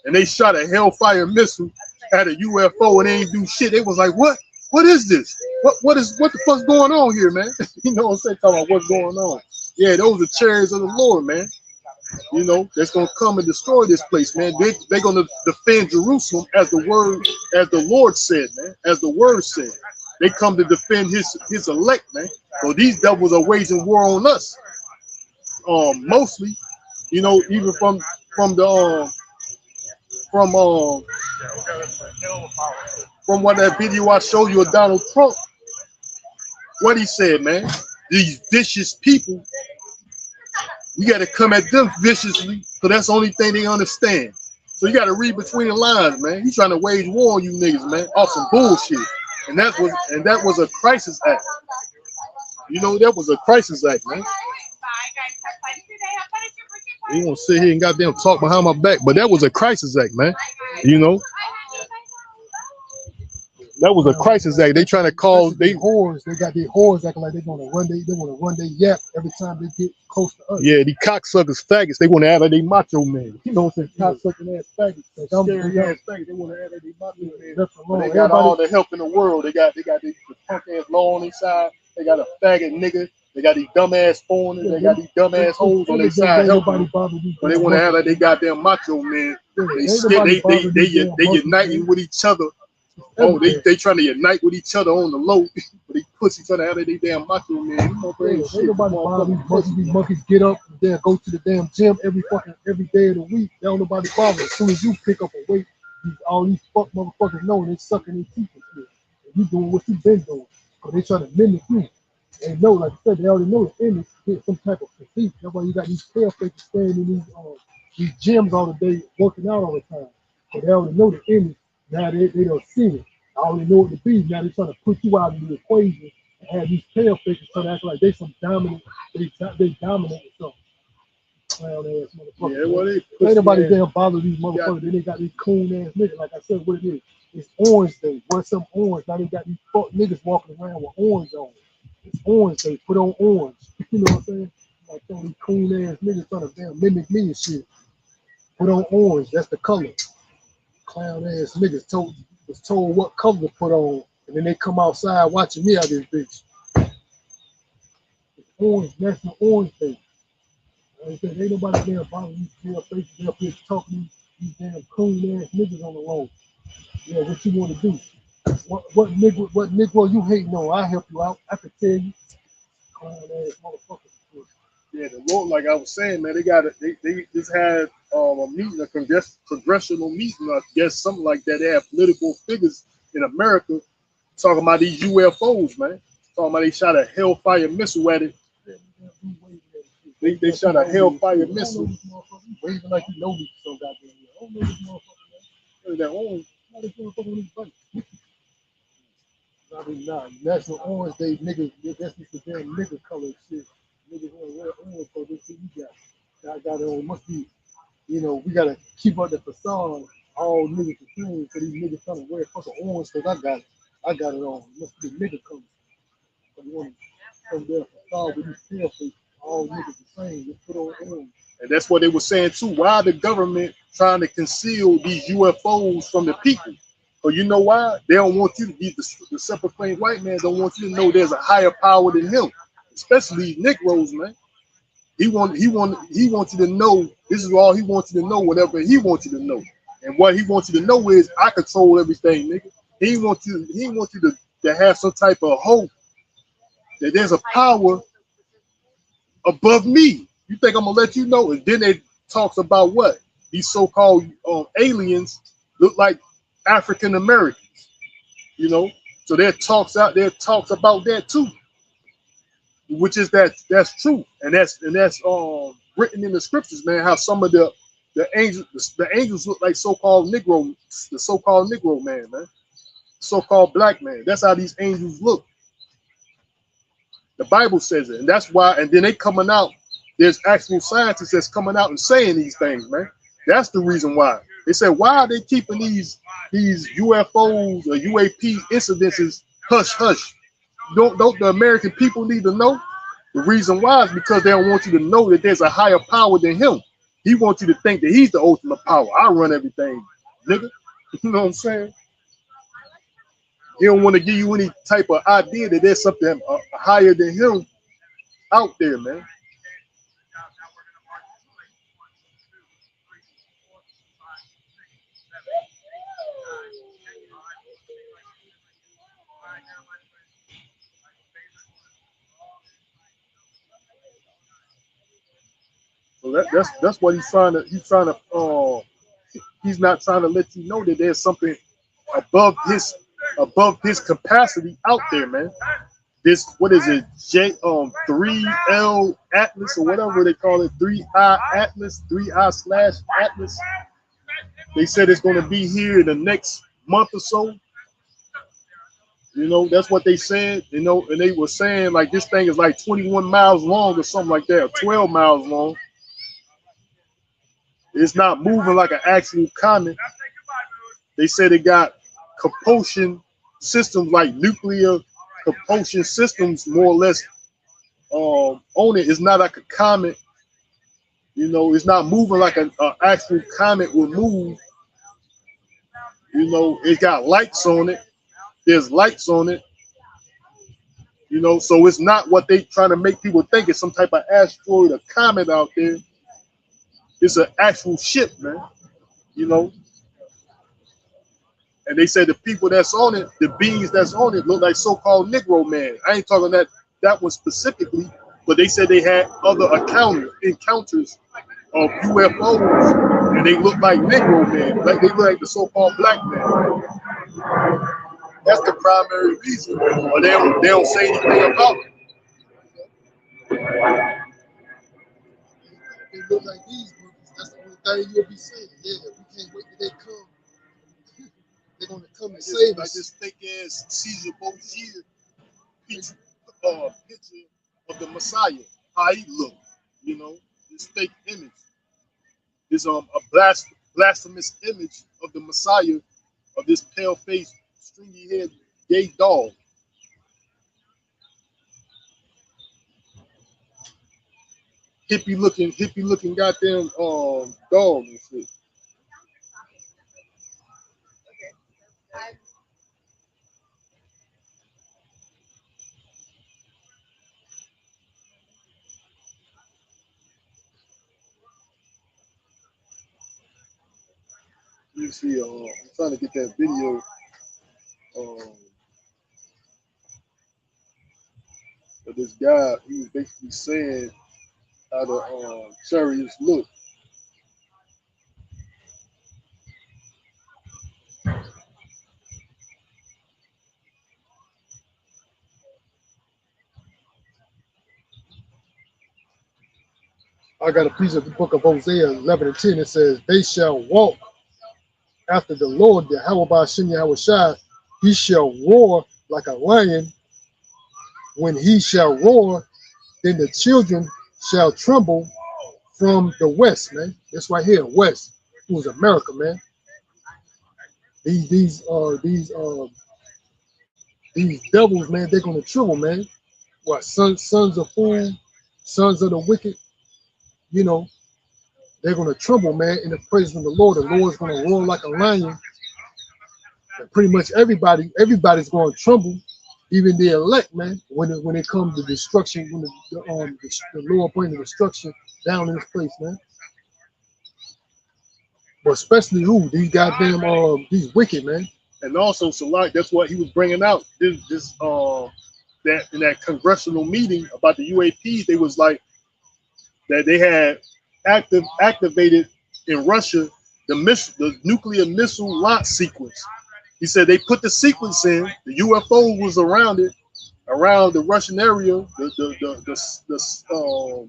And they shot a hellfire missile at a UFO and they ain't do shit. They was like, what? What is this? What the fuck's going on here, man? You know what I'm saying? Talking about what's going on. Yeah, those are chariots of the Lord, man. You know, that's gonna come and destroy this place, man. They're gonna defend Jerusalem as the Lord said, man. As the word said. They come to defend his elect, man. So these devils are waging war on us. Mostly, you know, even from what that video I showed you of Donald Trump, what he said, man, these vicious people, you got to come at them viciously, so that's the only thing they understand. So you got to read between the lines, man. He's trying to wage war on you niggas, man, off some bullshit. And that was a crisis act. You know, that was a crisis act, man. You want to sit here and goddamn talk behind my back, but that was a crisis act, man. You know, that was a crisis act. They trying to call they whores. They got their whores acting like they want to run their yap every time they get close to us. Yeah, the cocksuckers, faggots. They want to act like they macho man. You know what I'm saying? Cocksucking ass faggots, scary ass faggots. They want to act like they macho man. But they got all the help in the world. They got the punk ass law on their side. They got a faggot nigga. They got these dumbass foreigners. They got these dumbass hoes on their side helping. But they want to act like they goddamn macho man. They uniting with each other. Oh, they trying to unite with each other on the low. But they pussy trying to act like they damn macho man. You know, ain't nobody bother these monkeys get up and then go to the damn gym every day of the week. They don't nobody bother. As soon as you pick up a weight, all these fuck motherfuckers know they sucking their teeth and shit. And you doing what you been doing. So they trying to mimic you. They know, like I said, they already know the image, get some type of physique. That's why you got these tail fakers standing in these gyms all the day, working out all the time. So they already know the image. Now they don't see it. I already know what to be. Now they're trying to put you out of the equation and have these tail fakers trying to act like they some dominant. They dominate or something. Clown ass motherfuckers. Yeah, well, ain't nobody damn bother these motherfuckers. Then they got these coon ass niggas. Like I said, what it is. It's Orange Day. Wear some orange. Now they got these fuck niggas walking around with orange on. It's Orange Day. Put on orange. You know what I'm saying? Like some of these coon ass niggas trying to damn mimic me and shit. Put on orange. That's the color. Clown ass niggas was told what color to put on, and then they come outside watching me out this bitch. It's Orange, National Orange Day. Like I said, ain't nobody damn bothering these damn faces up here talking these damn coon ass niggas on the road. Yeah, what you want to do? What Negro you hating on? I help you out. I can tell you. Clown ass motherfucker. Yeah, the Lord, like I was saying, man, they just had a meeting, a congressional meeting, I guess something like that. They have political figures in America talking about these UFOs, man. Talking about they shot a Hellfire missile at it. They shot a Hellfire missile. Waving like you know me so goddamn well. I don't know this motherfucker, man. Their own. Not this motherfucker on his bike. I mean, nah, National Orange Day, niggas, that's just the damn nigga color shit. Niggas want to wear orange, so this shit you got. I got it on, must be, we gotta keep up the facade. All niggas the same, so these niggas trying to wear fucking orange, cause I got it on. It must be the nigga color. So you want to come there facade with these pale faces, all niggas the same, just put on orange. And that's what they were saying too. Why the government trying to conceal these UFOs from the people? But you know why? They don't want you to be the self-proclaimed white man. Don't want you to know there's a higher power than him, especially Negroes, man. He wants you to know. This is all he wants you to know. Whatever he wants you to know, and what he wants you to know is I control everything, nigga. He wants you to have some type of hope that there's a power above me. You think I'm gonna let you know? And then it talks about what these so-called aliens look like African Americans, So there talks about that too, which is that's true, and that's written in the scriptures, man. How some of the angels look like so-called Negro man, so-called black man. That's how these angels look. The Bible says it, and that's why. And then they coming out. There's actual scientists that's coming out and saying these things, man. That's the reason why. They said, why are they keeping these UFOs or UAP incidences hush hush? Don't the American people need to know? The reason why is because they don't want you to know that there's a higher power than him. He wants you to think that he's the ultimate power. I run everything, nigga. You know what I'm saying? He don't want to give you any type of idea that there's something higher than him out there, man. So that's what he's trying to he's not trying to let you know that there's something above his capacity out there, man. This, what is it, 3L Atlas or whatever they call it, 3I Atlas, 3I/Atlas. They said it's going to be here in the next month or so. That's what they said, and they were saying like this thing is like 21 miles long or something like that, or 12 miles long. It's not moving like an actual comet. They said it got propulsion systems, like nuclear propulsion systems, more or less, on it. It's not like a comet. It's not moving like an actual comet would move. It got lights on it. There's lights on it. So it's not what they trying to make people think. It's some type of asteroid or comet out there. It's an actual ship, man. And they said the people that's on it, the beings that's on it, look like so-called Negro man. I ain't talking that one specifically, but they said they had other encounters of UFOs, and they look like Negro man, like they look like the so-called black man. That's the primary reason, or they don't say anything about it. They look like these movies. That's the only thing you'll be saying. Yeah, we can't wait till they come. They're gonna come and save like us. this fake ass Caesar Borgia picture of the Messiah, how he looked, this fake image, this a blasphemous image of the Messiah, of this pale faced, stringy haired gay dog. Hippie looking goddamn dog and shit. You see, I'm trying to get that video. Of this guy, he was basically saying how the chariots look. I got a piece of the book of Hosea 11 and 10. It says, they shall walk after the Lord, the Yahweh Shem Yahushai. He shall roar like a lion. When he shall roar, then the children shall tremble from the west, man. That's right here, west. It was America, man. These devils, man, they're gonna tremble, man. What sons of fool, sons of the wicked, you know, they're gonna tremble, man, in the presence of the Lord. The Lord's gonna roar like a lion. And pretty much everybody's gonna tremble, even the elect, man, when it comes to destruction, when the Lord bring the destruction down in this place, man. But especially who? These goddamn these wicked, man. And also, so like that's what he was bringing out. That in that congressional meeting about the UAPs, they was like that they had activated in Russia the nuclear missile launch sequence. He said they put the sequence in. The UFO was around it, around the Russian area, the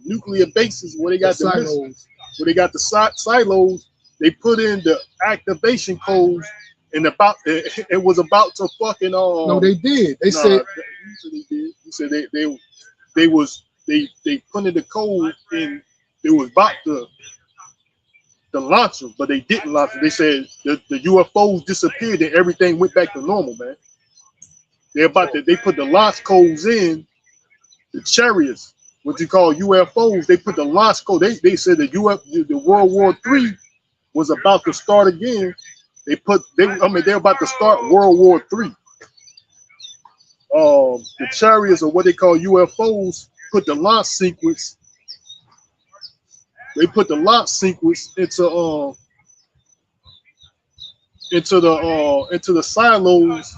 nuclear bases where they got the missiles, where they got the silos. They put in the activation codes, and it was about to fucking No, they did. They said they did. He said they put in the code, and it was about to launch them, but they didn't launch them. They said the UFOs disappeared and everything went back to normal, man. They put the launch codes in the chariots, what you call UFOs. They put the launch code. They said the World War III was about to start again. They're about to start World War III. The chariots, or what they call UFOs, put the launch sequence. They put the launch sequence into the silos,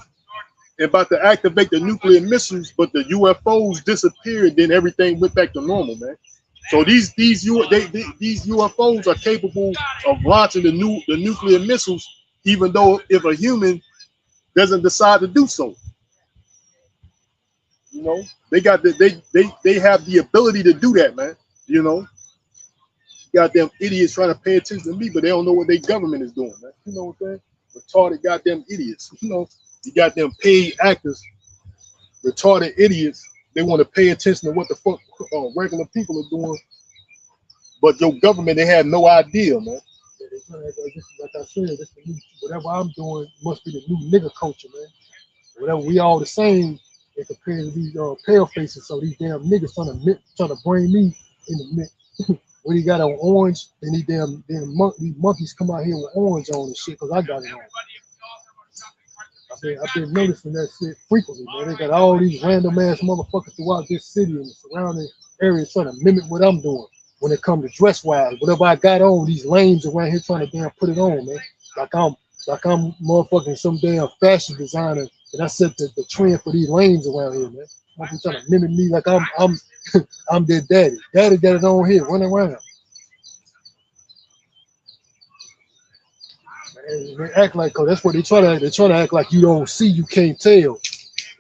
about to activate the nuclear missiles, but the UFOs disappeared. Then everything went back to normal, man. So these UFOs are capable of launching the nuclear missiles, even though if a human doesn't decide to do so. You know, they have the ability to do that, man. You know, goddamn idiots trying to pay attention to me, but they don't know what their government is doing, man. You know what I'm saying? Retarded goddamn idiots. You know, you got them paid actors, retarded idiots. They want to pay attention to what the fuck regular people are doing, but your government, they have no idea, man. Like I said, whatever I'm doing must be the new nigga culture, man. Whatever, we all the same in compared to these pale faces. So these damn niggas trying to bring me in the mix. When he got on orange, then these monkeys come out here with orange on and shit, because I got it on. I've been noticing that shit frequently, man. They got all these random ass motherfuckers throughout this city and the surrounding areas trying to mimic what I'm doing when it comes to dress wise. Whatever I got on, these lames around here trying to damn put it on, man. Like I'm motherfucking some damn fashion designer, and I set the trend for these lanes around here, man. Motherfuckers trying to mimic me like I'm I'm their daddy. Daddy got it on here, running around. And they act like, cause that's what they try to act. They try to act like you don't see, you can't tell.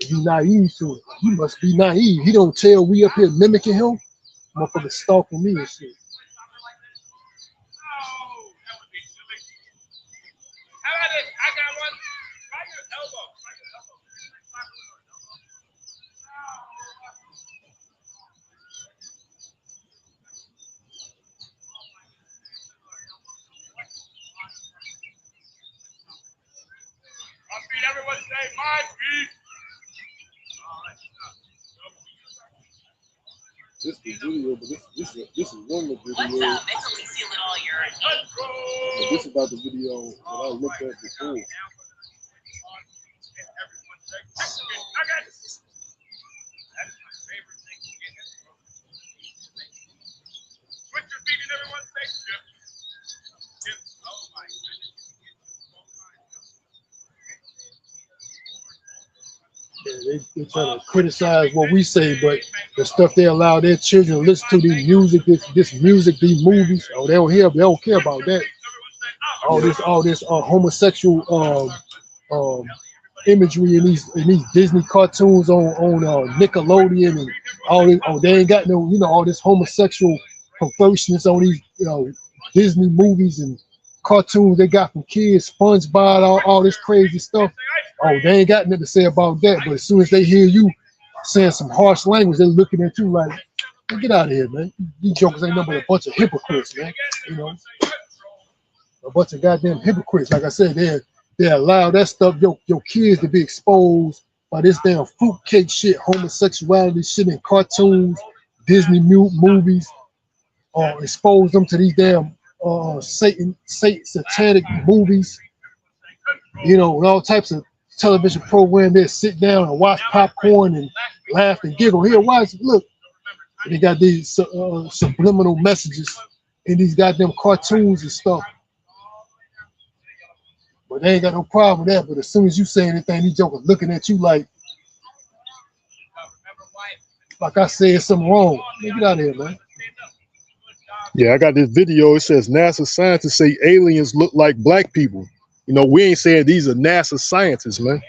You naive to it. You must be naive. He don't tell we up here mimicking him. Motherfucker stalking me and shit. I got one. Right your elbow. My feet, everyone say my feet. This is the video, but this is one of the videos. What's up? Mentally sealing all your. But this is about the video that I looked at before. They try to criticize what we say, but the stuff they allow their children to listen to, these music, this music, these movies, oh, they don't care about that. All this homosexual imagery in these Disney cartoons on Nickelodeon and all this. Oh, they ain't got no, all this homosexual perverseness on these Disney movies and cartoons they got from kids, SpongeBob, all this crazy stuff. Oh, they ain't got nothing to say about that. But as soon as they hear you saying some harsh language, they're looking at you like, hey, get out of here, man. These jokers ain't nothing but a bunch of hypocrites, man. A bunch of goddamn hypocrites. Like I said, they allow that stuff, your kids to be exposed by this damn fruitcake shit, homosexuality shit in cartoons, Disney movies, or expose them to these damn satanic movies, and all types of television program. They sit down and watch popcorn and laugh and giggle. Here, look, they got these subliminal messages in these goddamn cartoons and stuff. But they ain't got no problem with that. But as soon as you say anything, these jokers looking at you like I said something wrong. Man, get out of here, man. Yeah, I got this video. It says NASA scientists say aliens look like black people. We ain't saying these are NASA scientists, man,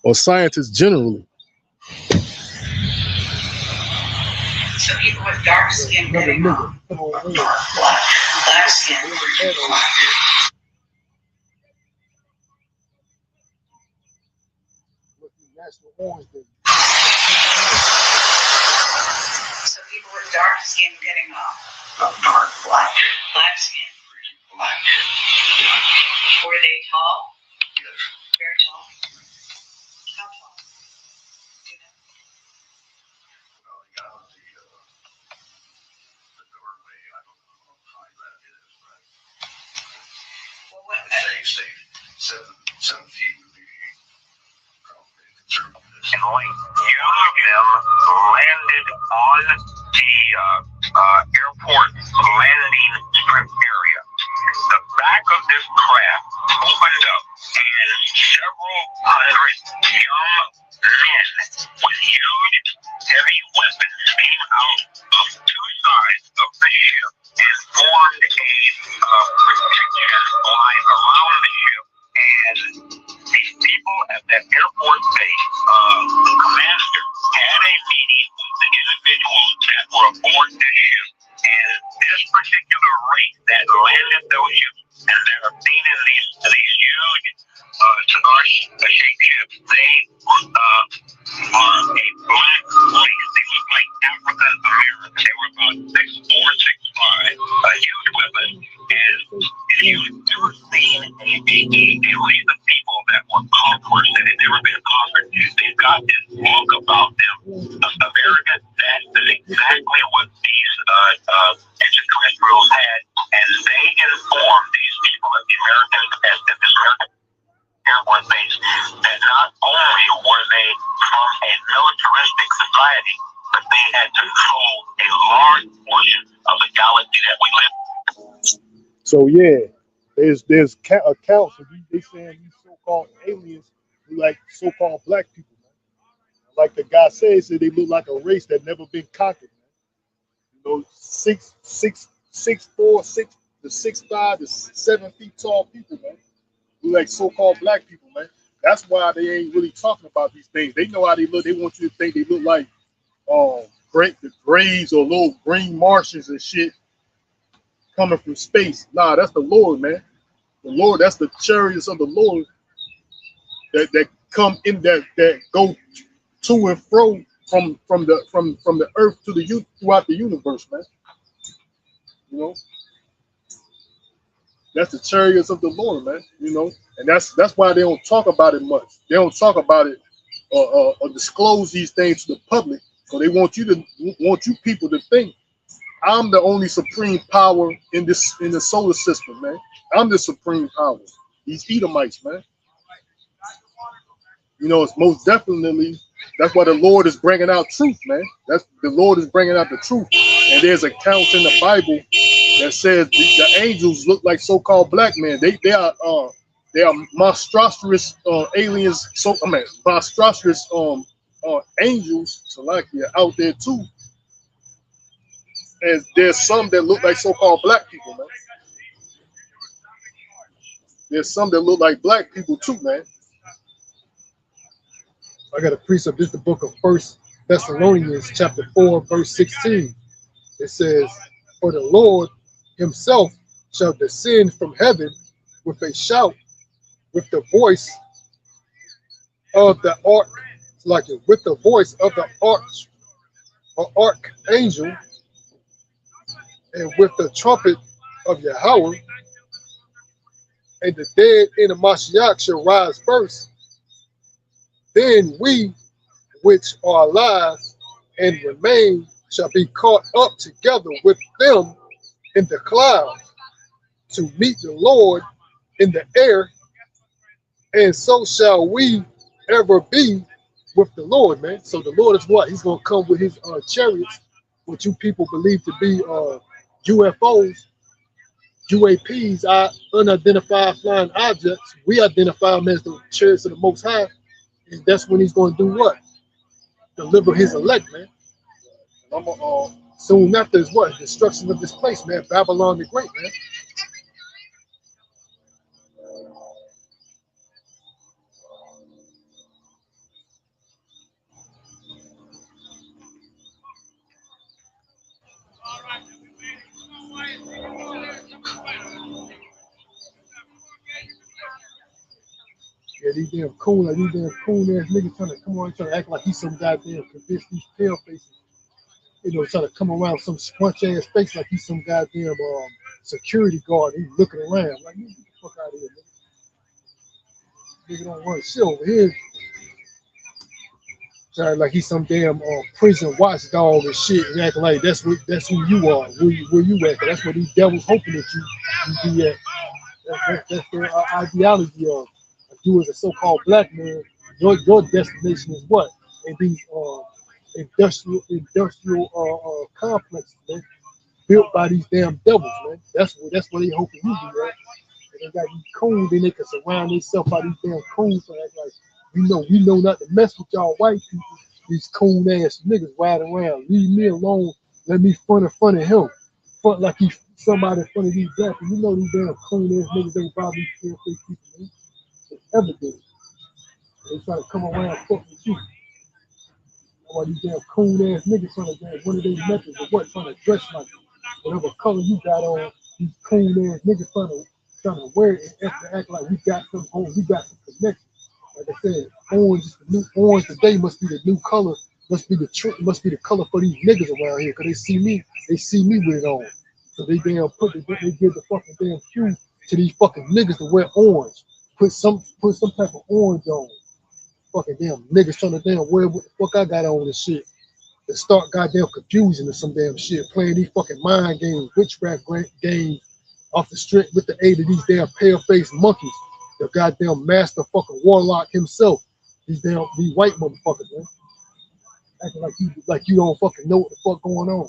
or scientists generally. So people with dark skin getting on. Black skin. So people with dark skin getting off. Black skin. Black. Were they tall? Yes. Very tall. How tall? Do you know? Well, the doorway, I don't know how high that is, but Well, what? say 7 feet would be probably conservative. In length. Two of them landed on the airport landing strip area. The back of this craft opened up, and several hundred young men with huge, heavy weapons came out of two sides of the ship and formed a protection line around the ship. And these people at that airport base, the commander had a meeting with the individuals that were aboard this ship. And this particular race that landed those ships and that are seen in these huge cigar-shaped ships, they are a black race. They look like African Americans. They were about 6'4", 6'5", huge weapons. And if you've ever seen a race of people that were conquerors that had never been conquered, they've got this look about them of arrogance. That is exactly what these extraterrestrials had, and they informed these people at this American airborne base that not only were they from a militaristic society, but they had controlled a large portion of the galaxy that we live in. So yeah, there's accounts of they saying these so-called aliens look like so-called black people, man. Like the guy said they look like a race that never been conquered, man. 6'4", 6 to 6'5" to 7 feet tall people, man. Look like so-called black people, man. That's why they ain't really talking about these things. They know how they look. They want you to think they look like the Greys or little green Martians and shit coming from space. Nah, that's the Lord, man. The Lord, that's the chariots of the Lord that come in that go to and fro from the earth to the throughout the universe, man. That's the chariots of the Lord, man. And that's why they don't talk about it much. They don't talk about it or disclose these things to the public. So they want you people to think I'm the only supreme power in the solar system, man. I'm the supreme power. These Edomites, man. It's most definitely. That's why the Lord is bringing out truth, man. The Lord is bringing out the truth. And there's accounts in the Bible that says the angels look like so-called black men. They are They are monstrous aliens. So I mean, monstrous angels, Salakia, out there too. And there's some that look like so-called black people, man. There's some that look like black people too, man. I got a precept. This is the book of First Thessalonians, chapter 4, verse 16. It says, "For the Lord himself shall descend from heaven with a shout, with the voice of the arch, like it, with the voice of the archangel, and with the trumpet of Yahweh, and the dead in the Mashiach shall rise first. Then we which are alive and remain shall be caught up together with them in the clouds to meet the Lord in the air, and so shall we ever be with the Lord," man. So the Lord is what? He's gonna come with his chariots, what you people believe to be UFOs, UAPs, unidentified flying objects. We identify them as the chariots of the Most High, and that's when he's gonna do what? Deliver his elect, man. Soon after is what? Destruction of this place, man. Babylon the Great, man. Yeah, these damn coon, like these damn coon ass niggas trying to come on, trying to act like he's some goddamn convinced these pale faces, trying to come around with some scrunch ass face like he's some goddamn security guard. He's looking around like, get the fuck out of here, nigga. Nigga don't run shit over here. Trying like he's some damn prison watchdog and shit, and acting like that's who you are, where you at. That's what these devils hoping that you be at. That's their ideology of you as a so-called black man. Your destination is what? And these industrial complexes, man, built by these damn devils, man. That's what they hoping you do, right? And they got these coons, then they can surround themselves by these damn coons, so that's like we know not to mess with y'all white people. These coon ass niggas riding around. Leave me alone. Let me front of him. Front like he's somebody in front of these black people. You know these damn coon ass niggas ain't probably fake people, man. It's evident. They try to come around and fuck with you. All these damn coon ass niggas trying to get one of these methods or what, trying to dress like whatever color you got on. These coon ass niggas trying to wear it and act like we got some home, we got some connection. Like I said, orange is the new orange today must be the new color, must be the color for these niggas around here, cause they see me with it on. So they damn they give the fucking damn cue to these fucking niggas to wear orange. Put some type of orange on. Fucking damn niggas trying to damn wear what the fuck I got on this shit. To start goddamn confusion or some damn shit, playing these fucking mind games, witchcraft games off the strength with the aid of these damn pale-faced monkeys. The goddamn master fucking warlock himself. These white motherfuckers, man. Acting like you don't fucking know what the fuck going on.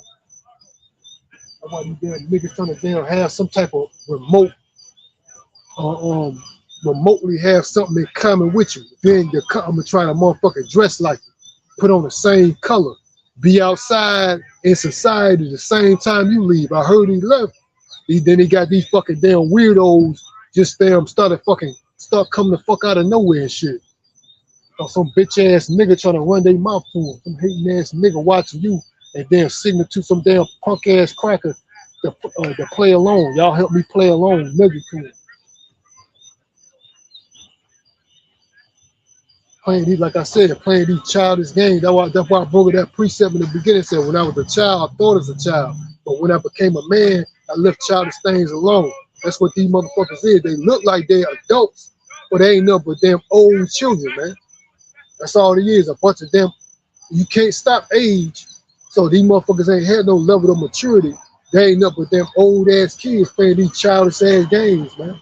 That's why these damn niggas trying to damn have some type of remotely have something in common with you. Then you come and try to motherfucking dress like you, put on the same color, be outside in society the same time you leave. I heard he left. Then he got these fucking damn weirdos just damn start coming the fuck out of nowhere and shit. Or some bitch ass nigga trying to run their mouth to him. Some hating ass nigga watching you and then signal to some damn punk ass cracker to play alone. Y'all help me play alone, nigga to him. Playing these, like I said, playing these childish games. That's why I broke that precept in the beginning. Said when I was a child, I thought as a child, but when I became a man, I left childish things alone. That's what these motherfuckers is. They look like they're adults, but they ain't nothing but damn old children, man. That's all it is. A bunch of them. You can't stop age, so these motherfuckers ain't had no level of maturity. They ain't nothing but them old ass kids playing these childish ass games, man.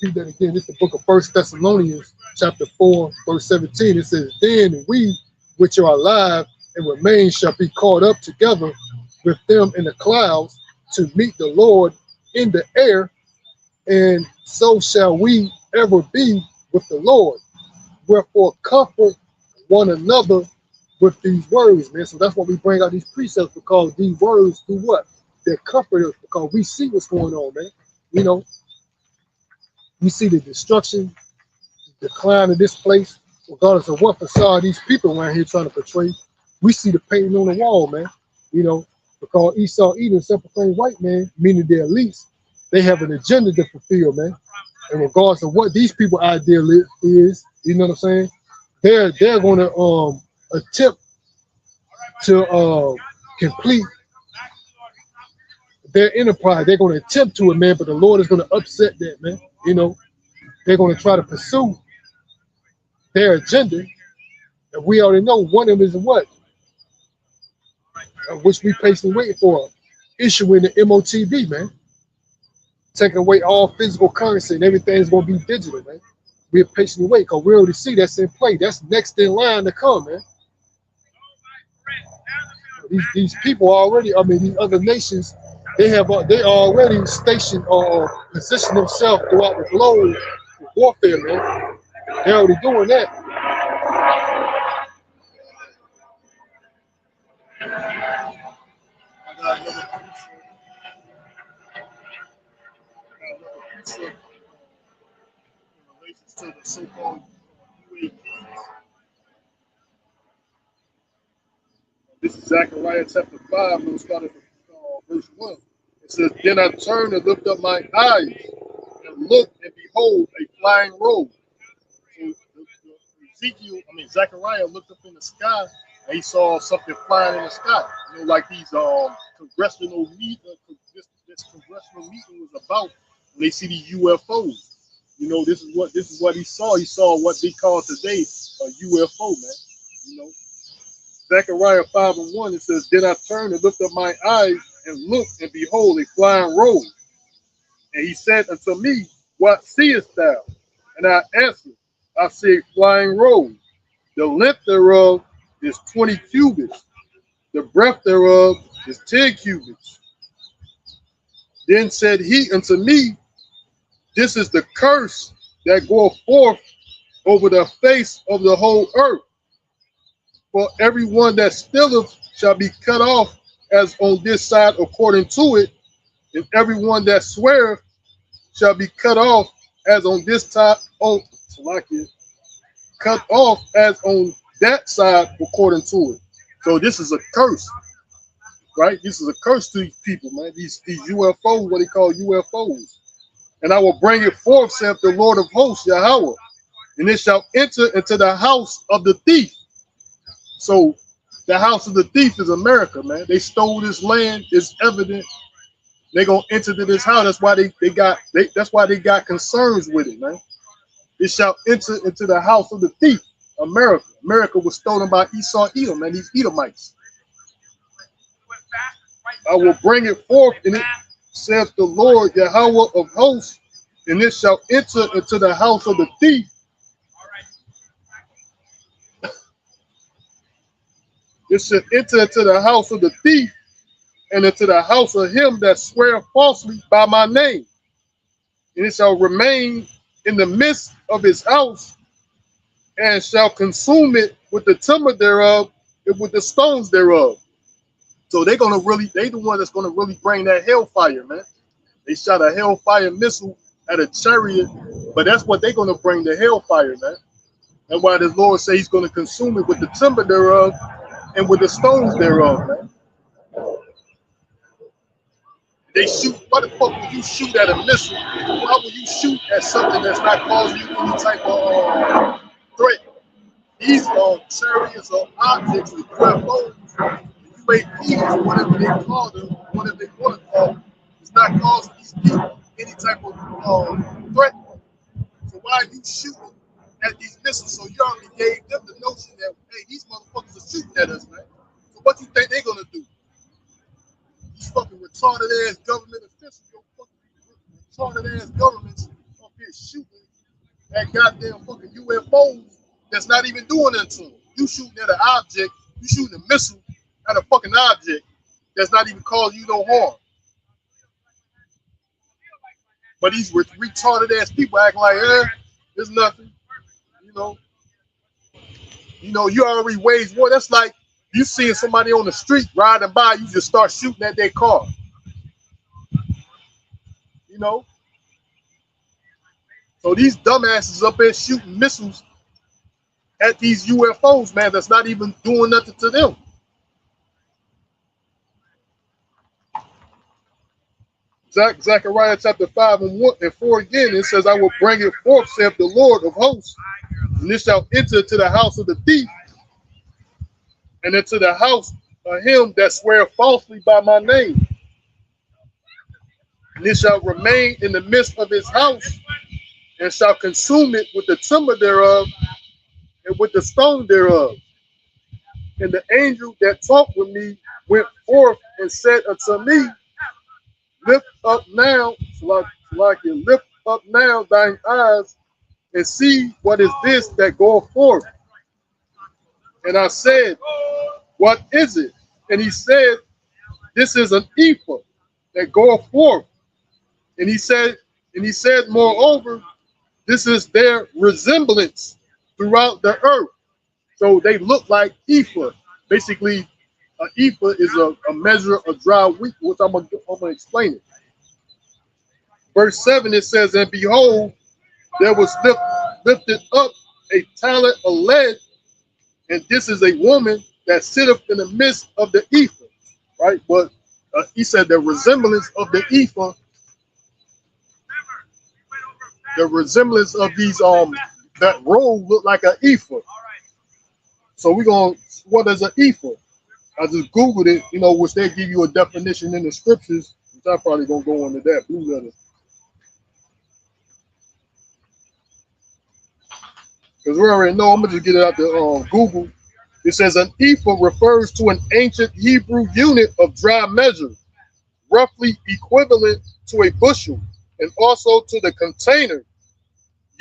repeat that again. This is the book of 1 Thessalonians, chapter 4, verse 17. It says, then we which are alive and remain shall be caught up together with them in the clouds to meet the Lord in the air, and so shall we ever be with the Lord. Wherefore comfort one another with these words, man. So that's why we bring out these precepts, because these words do what? They comfort us, because we see what's going on, man. You know, we see the destruction, the decline of this place, regardless of what facade these people around here trying to portray. We see the painting on the wall, man. You know, because Esau, Edom, separate from white man, meaning their elites, they have an agenda to fulfill, man. And regardless of what these people idea is, you know what I'm saying? They're going to attempt to complete their enterprise. They're going to attempt to it, man. But the Lord is going to upset that, man. You know, they're going to try to pursue their agenda, and we already know one of them is what, which we patiently waiting for, issuing the MOTB, man. Taking away all physical currency and everything's going to be digital, man. We're patiently waiting because we already see that's in play. That's next in line to come, man. These people already, I mean, these other nations, they already stationed or positioned themselves throughout the globe for warfare, man. They're already doing that. To the so-called UAPs. This is Zechariah chapter 5, we'll start at verse 1. It says, then I turned and lifted up my eyes and looked, and behold, a flying robe. So Zechariah looked up in the sky, and he saw something flying in the sky. You know, like these congressional meeting, this congressional meeting was about when they see these UFOs. You know, this is what he saw. He saw what they call today a UFO, man. You know, Zechariah 5:1, it says, then I turned and lifted up my eyes and looked, and behold, a flying robe. And he said unto me, what seest thou? And I answered, I see a flying robe. The length thereof is 20 cubits. The breadth thereof is 10 cubits. Then said he unto me, this is the curse that goeth forth over the face of the whole earth. For everyone that stealeth shall be cut off as on this side according to it, and everyone that sweareth shall be cut off as on this side, cut off as on that side according to it. So this is a curse, right? This is a curse to these people, man. These UFOs, what they call UFOs. And I will bring it forth, saith the Lord of hosts, Yahweh, and it shall enter into the house of the thief. So the house of the thief is America, man. They stole this land. It's evident. They're gonna enter to this house. That's why that's why they got concerns with it, man. It shall enter into the house of the thief, America. America was stolen by Esau, Edom, man. These Edomites. I will bring it forth, and it saith the Lord Yahweh of hosts, and it shall enter into the house of the thief. It shall enter into the house of the thief, and into the house of him that swear falsely by my name. And it shall remain in the midst of his house, and shall consume it with the timber thereof, and with the stones thereof. So they the one that's gonna really bring that hellfire, man. They shot a hellfire missile at a chariot, but that's what they're gonna bring, the hellfire, man. And why the Lord say he's gonna consume it with the timber thereof and with the stones thereof, man. They shoot. Why the fuck would you shoot at a missile? Why would you shoot at something that's not causing you any type of threat? These chariots or objects with UFOs, UAPs, whatever they call them, whatever they want to call them, it's not causing these people any type of threat. So why are you shooting at these missiles? So you already gave them the notion that, hey, these motherfuckers are shooting at us, man. So what you think they're gonna do? These fucking retarded ass government officials, your fucking retarded ass governments up here here shooting at goddamn fucking UFOs that's not even doing nothing to them. You shooting at an object, you shooting a missile at a fucking object that's not even causing you no harm. But these retarded ass people acting like, there's nothing. You already waged war. That's like you seeing somebody on the street riding by, you just start shooting at their car. So these dumbasses up there shooting missiles at these UFOs, man, that's not even doing nothing to them. Zechariah chapter 5 and 4 again, it says, I will bring it forth, saith the Lord of hosts, and it shall enter to the house of the thief, and into the house of him that sweareth falsely by my name. And it shall remain in the midst of his house, and shall consume it with the timber thereof, and with the stone thereof. And the angel that talked with me went forth and said unto me, lift up now, like you lift up now thine eyes, and see what is this that goeth forth. And I said, what is it? And he said, this is an ephah that goeth forth. And he said, moreover, this is their resemblance throughout the earth. So they look like ephah. Basically, an ephah is a measure of dry wheat, which I'm gonna explain it. Verse 7, it says, and behold, there was lifted up a talent of lead, and this is a woman that sitteth in the midst of the ephah, right? But he said the resemblance of the ephah, the resemblance of these that roll look like an ephah. So what is an ephah? I just Googled it, which they give you a definition in the scriptures, which I'm probably gonna go into that blue letter. Because we already know, I'm gonna just get it out to Google. It says an ephah refers to an ancient Hebrew unit of dry measure, roughly equivalent to a bushel, and also to the container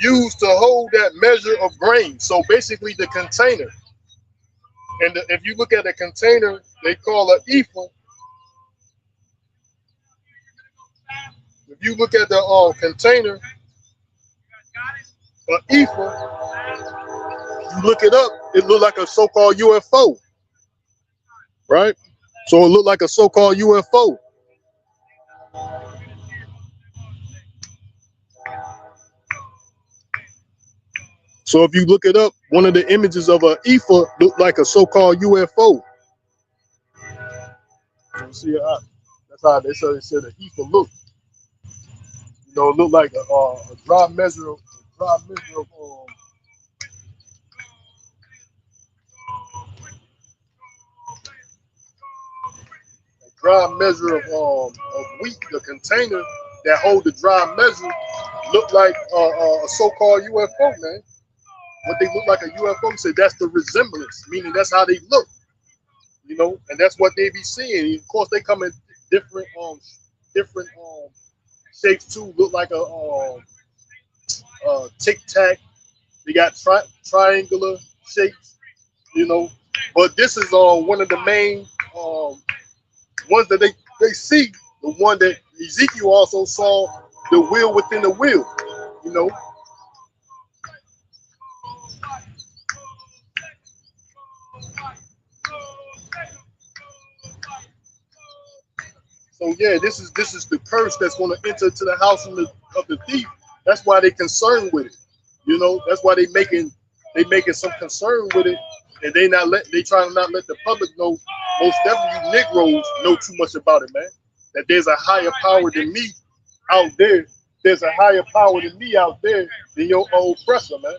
used to hold that measure of grain. So basically the container. And if you look at a container, they call an ephah. If you look at the container, an ephah, you look it up, it looked like a so-called UFO, right? So it looked like a so-called UFO. So if you look it up, one of the images of an ephah looked like a so-called UFO. You see, that's how they said the ephah looked. It looked like a dry measure of wheat. The container that hold the dry measure looked like a so-called UFO, man. What they look like a UFO, said that's the resemblance, meaning that's how they look, and that's what they be seeing. Of course, they come in different shapes too. Look like a tic tac. They got triangular shapes, But this is one of the main ones that they see. The one that Ezekiel also saw, the wheel within the wheel, So yeah, this is the curse that's going to enter to the house of the thief. That's why they're concerned with it. That's why they making some concern with it, and they trying to not let the public know. Most definitely, you Negroes know too much about it, man. That there's a higher power than me out there. There's a higher power than me out there than your oppressor, man.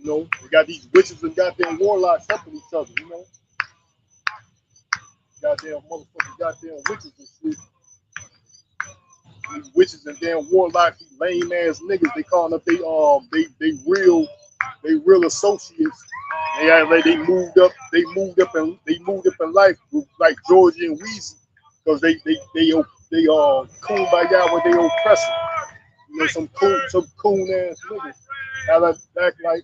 We got these witches and goddamn warlocks helping each other, Goddamn witches and shit. These witches and damn warlocks, these lame ass niggas, they calling up they real associates They act like they moved up in life like Georgie and Weezy, because they kumbaya with their oppressor. You know, some coon ass niggas. Act like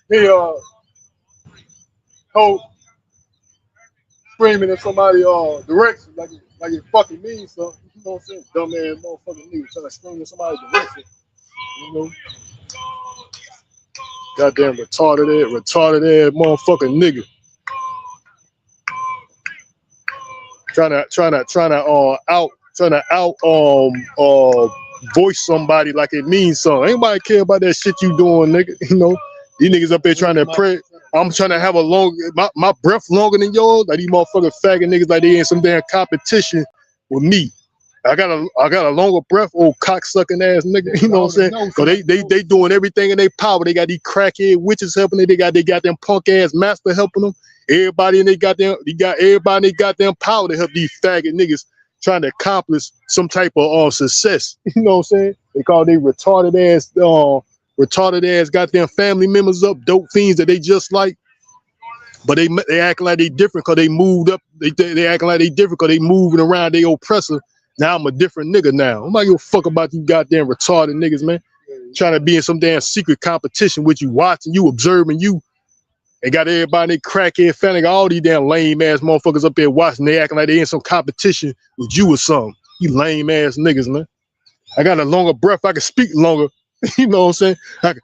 they hold screaming at somebody direction like it fucking means something. You know what I'm saying? Dumb ass motherfucking nigga trying to scream at somebody's direction. You know? Goddamn retarded ass motherfucking nigga. Trying to out voice somebody like it means something. Ain't nobody care about that shit you doing, nigga. You know, these niggas up there trying to pray. I'm trying to have my breath longer than yours. Like these motherfucking faggot niggas like they in some damn competition with me. I got a longer breath, old cocksucking ass nigga. You know what I'm saying? So they doing everything in their power. They got these crackhead witches helping them. They got them punk ass master helping them. Everybody in they goddamn power to help these faggot niggas trying to accomplish some type of success. You know what I'm saying? They call they retarded ass goddamn family members up, dope fiends that they just like. But they acting like they different because they moved up. They acting like they different because they moving around their oppressor. Now I'm a different nigga now. I'm not give a fuck about you goddamn retarded niggas, man. Trying to be in some damn secret competition with you, watching you, observing you. They got everybody in their crackhead family, all these damn lame ass motherfuckers up there watching. They acting like they in some competition with you or something. You lame ass niggas, man. I got a longer breath. I can speak longer. You know what I'm saying?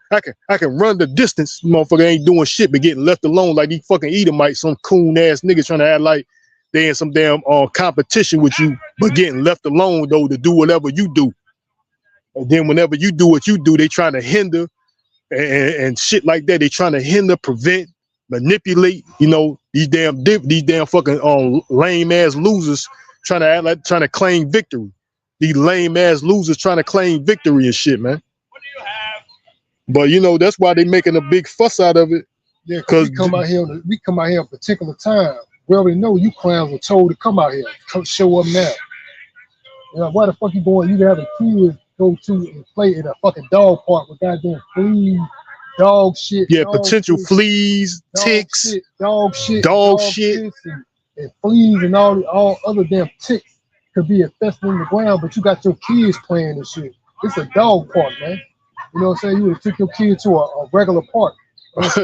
I can run the distance. Motherfucker ain't doing shit but getting left alone like these fucking Edomites, some coon ass niggas trying to act like they in some damn competition with you, but getting left alone though to do whatever you do. And then whenever you do what you do, they trying to hinder and shit like that. They trying to hinder, prevent, manipulate. You know, these damn fucking lame ass losers trying to claim victory. These lame ass losers trying to claim victory and shit, man. But you know that's why they making a big fuss out of it. Yeah, because we come out here at a particular time. We already know you clowns were told to come out here, come show up now. You know, why the fuck you going? You have a kid go to and play in a fucking dog park with goddamn fleas, dog shit. Yeah, potential fleas, ticks, dog shit, and fleas and all other damn ticks could be infesting in the ground. But you got your kids playing and shit. It's a dog park, man. You know what I'm saying? You would have took your kid to a regular park.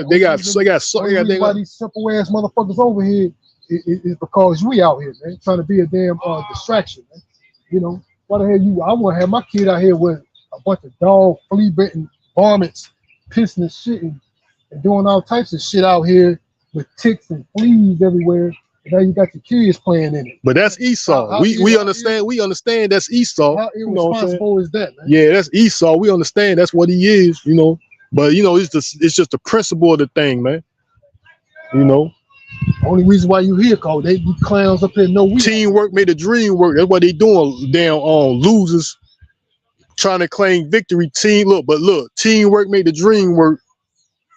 They got these simple ass motherfuckers over here is because we out here, man, trying to be a damn distraction, man. You know, why the hell I want to have my kid out here with a bunch of dog flea-bitten varmints pissing and shitting and doing all types of shit out here with ticks and fleas everywhere. And now you got your kids playing in it. But that's Esau. We understand that's Esau. How irresponsible is that, man? Yeah, that's Esau. We understand that's what he is, you know. But you know, it's just the principle of the thing, man. You know. Only reason why you here, cause they be clowns up there. No, teamwork made the dream work. That's what they doing. Damn losers trying to claim victory. Teamwork made the dream work.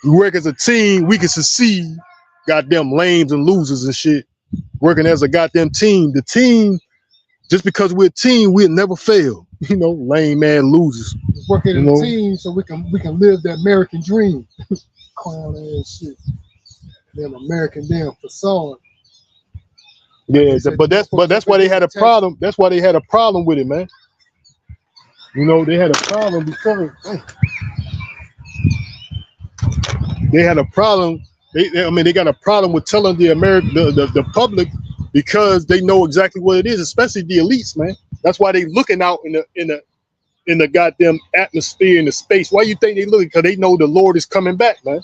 We work as a team, we can succeed. Goddamn lames and losers and shit. Working as a goddamn team. The team, just because we're a team, we'll never fail. You know, lame man losers. Working as a team so we can live the American dream. Clown ass shit. Damn American damn facade. Yeah, but that's why they had a problem. That's why they had a problem with it, man. You know, they had a problem because they had a problem. They got a problem with telling the public because they know exactly what it is, especially the elites, man. That's why they looking out in the goddamn atmosphere, in the space. Why you think they looking? Because they know the Lord is coming back, man.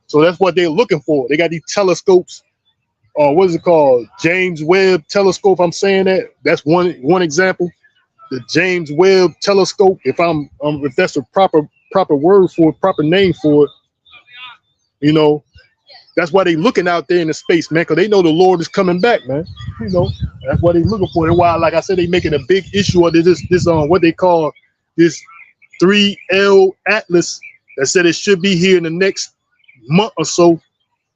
So that's what they're looking for. They got these telescopes. What is it called? James Webb telescope. I'm saying that. That's one example. The James Webb telescope. If that's a proper word for it, proper name for it, you know, that's why they looking out there in the space, man, because they know the Lord is coming back, man. You know, that's what they looking for. That's why, like I said, they making a big issue of this what they call this 3L Atlas that said it should be here in the next month or so,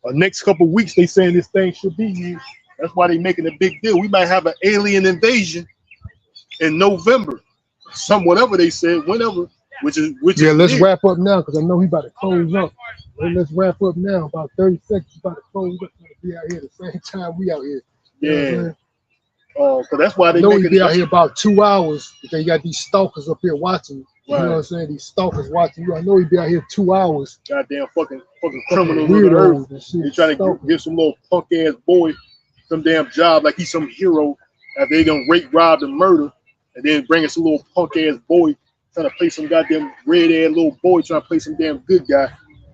or next couple of weeks. They saying this thing should be here. That's why they making a big deal. We might have an alien invasion in November, whatever they said, whenever. Which is let's wrap up now because I know we about to close up. let's wrap up now. About 30 seconds, about to close up. Be out here at the same time we out here. You know what I'm saying? So that's why they know make he be out here about 2 hours because you got these stalkers up here watching you. You know what I'm saying? These stalkers watching you. I know he be out here 2 hours. Goddamn fucking criminals on the earth. They trying to give some little punk ass boy some damn job like he's some hero after they done rape, robbed, and murder, and then bringing some little punk ass boy trying to play some goddamn red ass little boy trying to play some damn good guy.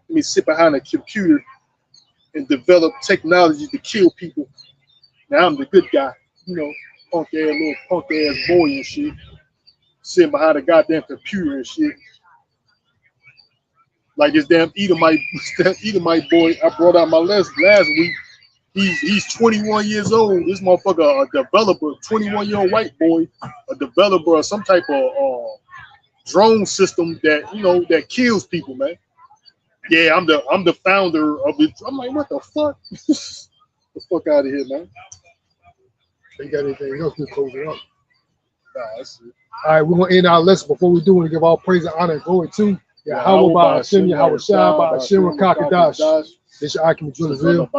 Let me sit behind a computer and develop technology to kill people. Now I'm the good guy, you know, punk ass little punk ass boy and shit, sitting behind a goddamn computer and shit. Like this damn Edomite boy I brought out my last week. He's 21 years old. This motherfucker, a developer, 21-year-old white boy, a developer of some type of drone system that that kills people, man. Yeah, I'm the founder of it. I'm like, what the fuck? Get the fuck out of here, man. You got anything else to close it up? Nah, that's it. All right, we're gonna end our lesson. Before we do, we give all praise and honor and glory to Yahweh by Hashem, Yahweh Shah by Hashem, Rakakadash. This your Akim Julazil.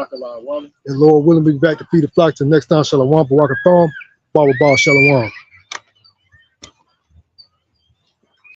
And Lord willing, we'll be back to feed the flock till next time. Shalom, Barakatham, Baba Shalom.